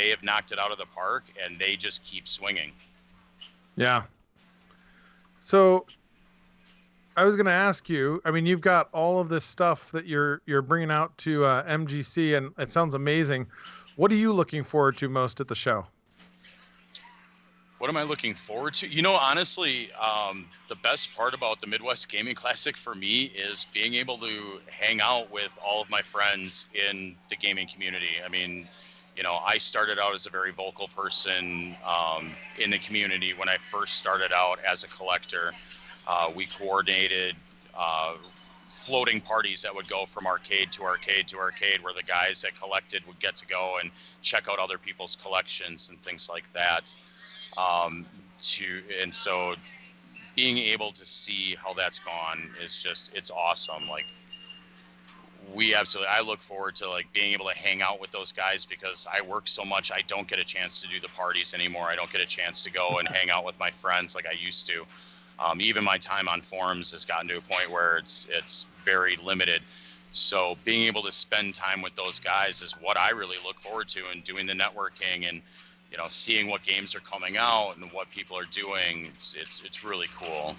have knocked it out of the park, and they just keep swinging. Yeah. So I was going to ask you, I mean, you've got all of this stuff that you're bringing out to MGC, and it sounds amazing. What are you looking forward to most at the show? What am I looking forward to? Honestly, the best part about the Midwest Gaming Classic for me is being able to hang out with all of my friends in the gaming community. I mean, I started out as a very vocal person in the community when I first started out as a collector. We coordinated floating parties that would go from arcade to arcade to arcade, where the guys that collected would get to go and check out other people's collections and things like that. And so being able to see how that's gone is it's awesome. Like I look forward to like being able to hang out with those guys, because I work so much. I don't get a chance to do the parties anymore. I don't get a chance to go and hang out with my friends like I used to. Even my time on forums has gotten to a point where it's very limited. So being able to spend time with those guys is what I really look forward to, and doing the networking and seeing what games are coming out and what people are doing. It's really cool.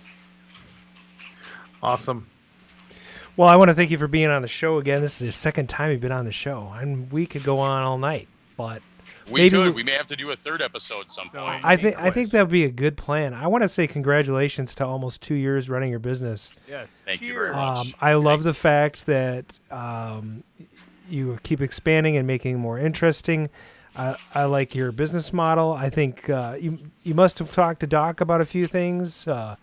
Awesome. Well, I want to thank you for being on the show again. This is the second time you've been on the show, and we could go on all night, but we may have to do a third episode some point. I think that would be a good plan. I want to say congratulations to almost 2 years running your business. Yes, thank you very much. I love the fact that you keep expanding and making it more interesting. I like your business model. I think you must have talked to Doc about a few things, but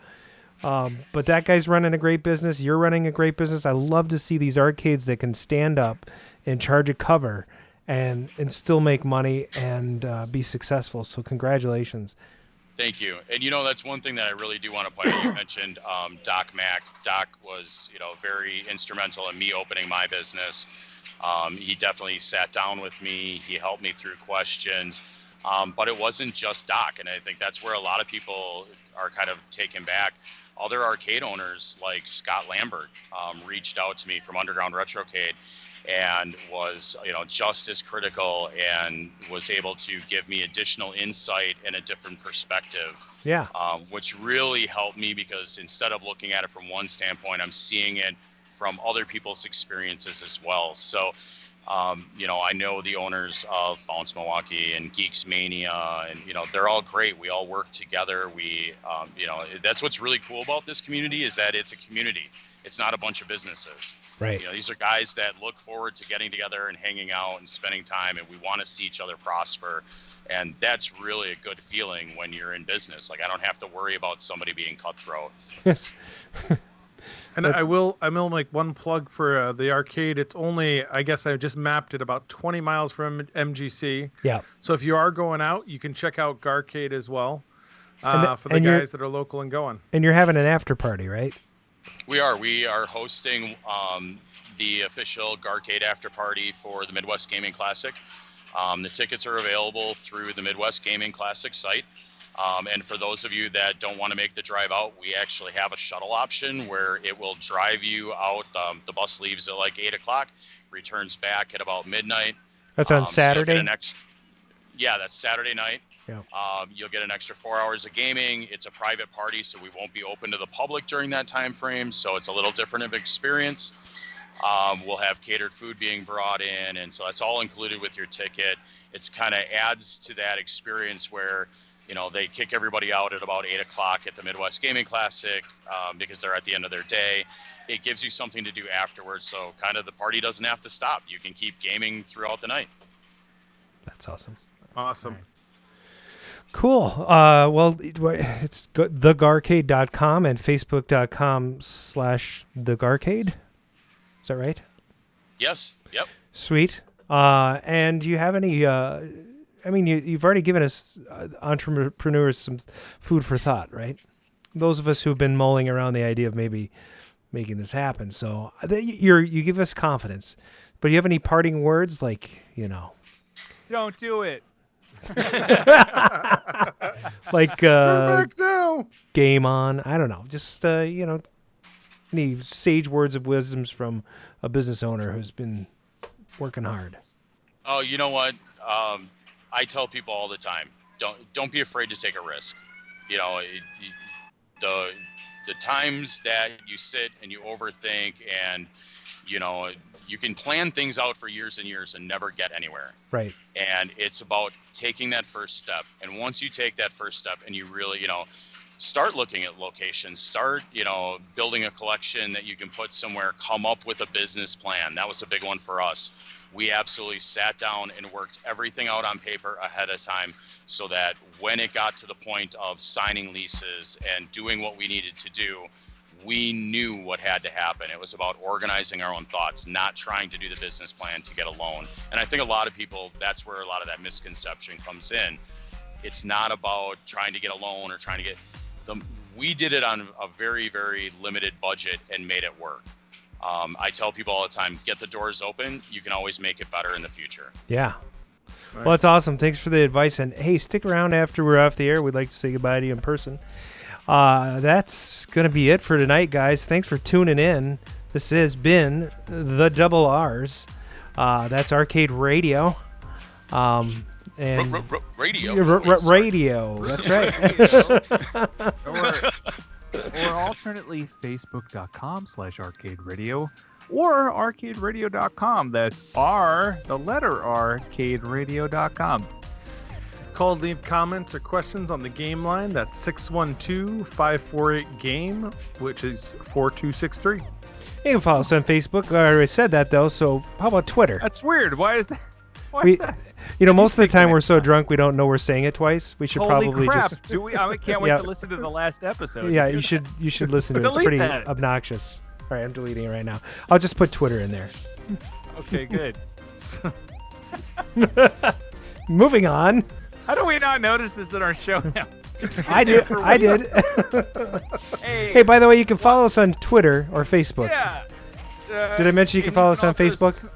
that guy's running a great business. You're running a great business. I love to see these arcades that can stand up and charge a cover and still make money and be successful. So congratulations. Thank you. And, that's one thing that I really do want to point out. You mentioned Doc Mack. Doc was, very instrumental in me opening my business. He definitely sat down with me. He helped me through questions. But it wasn't just Doc. And I think that's where a lot of people are kind of taken back. Other arcade owners like Scott Lambert reached out to me from Underground Retrocade and was, just as critical and was able to give me additional insight and a different perspective. Yeah. Which really helped me because instead of looking at it from one standpoint, I'm seeing it from other people's experiences as well. So, I know the owners of Bounce Milwaukee and Geeks Mania, and, they're all great. We all work together. We, that's what's really cool about this community is that it's a community. It's not a bunch of businesses. Right. These are guys that look forward to getting together and hanging out and spending time, and we want to see each other prosper. And that's really a good feeling when you're in business. Like, I don't have to worry about somebody being cutthroat. Yes. And I will make one plug for the arcade. It's only, I guess I just mapped it, about 20 miles from MGC. Yeah. So if you are going out, you can check out Garcade as well for the guys that are local and going. And you're having an after party, right? We are hosting the official Garcade after party for the Midwest Gaming Classic. The tickets are available through the Midwest Gaming Classic site. And for those of you that don't want to make the drive out, we actually have a shuttle option where it will drive you out. The bus leaves at like 8 o'clock, returns back at about midnight. That's on Saturday? Yeah, that's Saturday night. Yeah. You'll get an extra 4 hours of gaming. It's a private party, so we won't be open to the public during that time frame. So it's a little different of experience. We'll have catered food being brought in, and so that's all included with your ticket. It's kind of adds to that experience where, they kick everybody out at about 8 o'clock at the Midwest Gaming Classic because they're at the end of their day. It gives you something to do afterwards, so kind of the party doesn't have to stop. You can keep gaming throughout the night. That's awesome. Awesome. Nice. Cool. Well, it's thegarcade.com and facebook.com/thegarcade. Is that right? Yes. Yep. Sweet. And do you have any, you've already given us entrepreneurs some food for thought, right? Those of us who've been mulling around the idea of maybe making this happen. So you give us confidence. But do you have any parting words? Like, Don't do it. Like back now. Game on. I don't know. Just any sage words of wisdoms from a business owner who's been working hard. Oh, you know what? I tell people all the time, don't be afraid to take a risk. The times that you sit and you overthink and you can plan things out for years and years and never get anywhere. Right. And it's about taking that first step. And once you take that first step and you really, start looking at locations, start, building a collection that you can put somewhere, come up with a business plan. That was a big one for us. We absolutely sat down and worked everything out on paper ahead of time so that when it got to the point of signing leases and doing what we needed to do, we knew what had to happen. It was about organizing our own thoughts, not trying to do the business plan to get a loan. And I think a lot of people, that's where a lot of that misconception comes in. It's not about trying to get a loan or trying to get them. We did it on a very, very limited budget and made it work. I tell people all the time, get the doors open. You can always make it better in the future. Yeah. Nice. Well, that's awesome. Thanks for the advice. And hey, stick around after we're off the air. We'd like to say goodbye to you in person. That's going to be it for tonight, guys. Thanks for tuning in. This has been the Double R's. That's Arcade Radio. And radio. Radio. That's right. or alternately, facebook.com/arcaderadio or arcaderadio.com. That's the letter R, arcaderadio.com. Call, leave comments or questions on the game line. That's 612-548-GAME, which is 4263. You can follow us on Facebook. I already said that, though, so how about Twitter? That's weird. Why is that? Most of the time we're so drunk we don't know we're saying it twice. We should Holy crap. just. Do we? I can't wait to listen to the last episode. Yeah, you should listen to it. It's pretty obnoxious. All right, I'm deleting it right now. I'll just put Twitter in there. Okay, good. Moving on. How do we not notice this in our show now? I did. Hey, by the way, you can follow us on Twitter or Facebook. Yeah. Did I mention you can follow us on Facebook?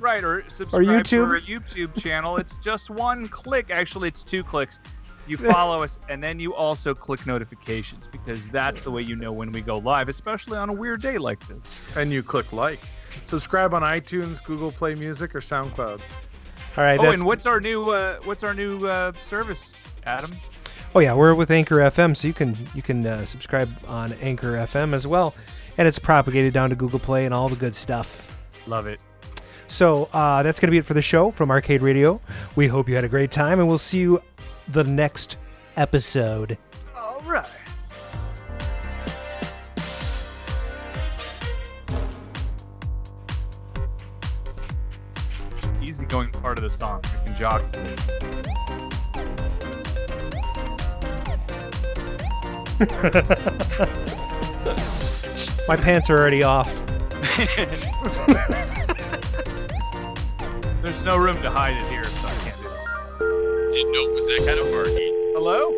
Right, or subscribe YouTube? to our YouTube channel. It's just one click. Actually, it's 2 clicks. You follow us, and then you also click notifications, because that's the way you know when we go live, especially on a weird day like this. And you click like. Subscribe on iTunes, Google Play Music, or SoundCloud. All right. Oh, and what's our new service, Adam? Oh yeah, we're with Anchor FM, so you can subscribe on Anchor FM as well, and it's propagated down to Google Play and all the good stuff. Love it. So that's going to be it for the show from Arcade Radio. We hope you had a great time, and we'll see you the next episode. All right. It's an easygoing part of the song. I can jog to this. My pants are already off. There's no room to hide it here, so I can't do it. Didn't know it was that kind of arcade. Hello?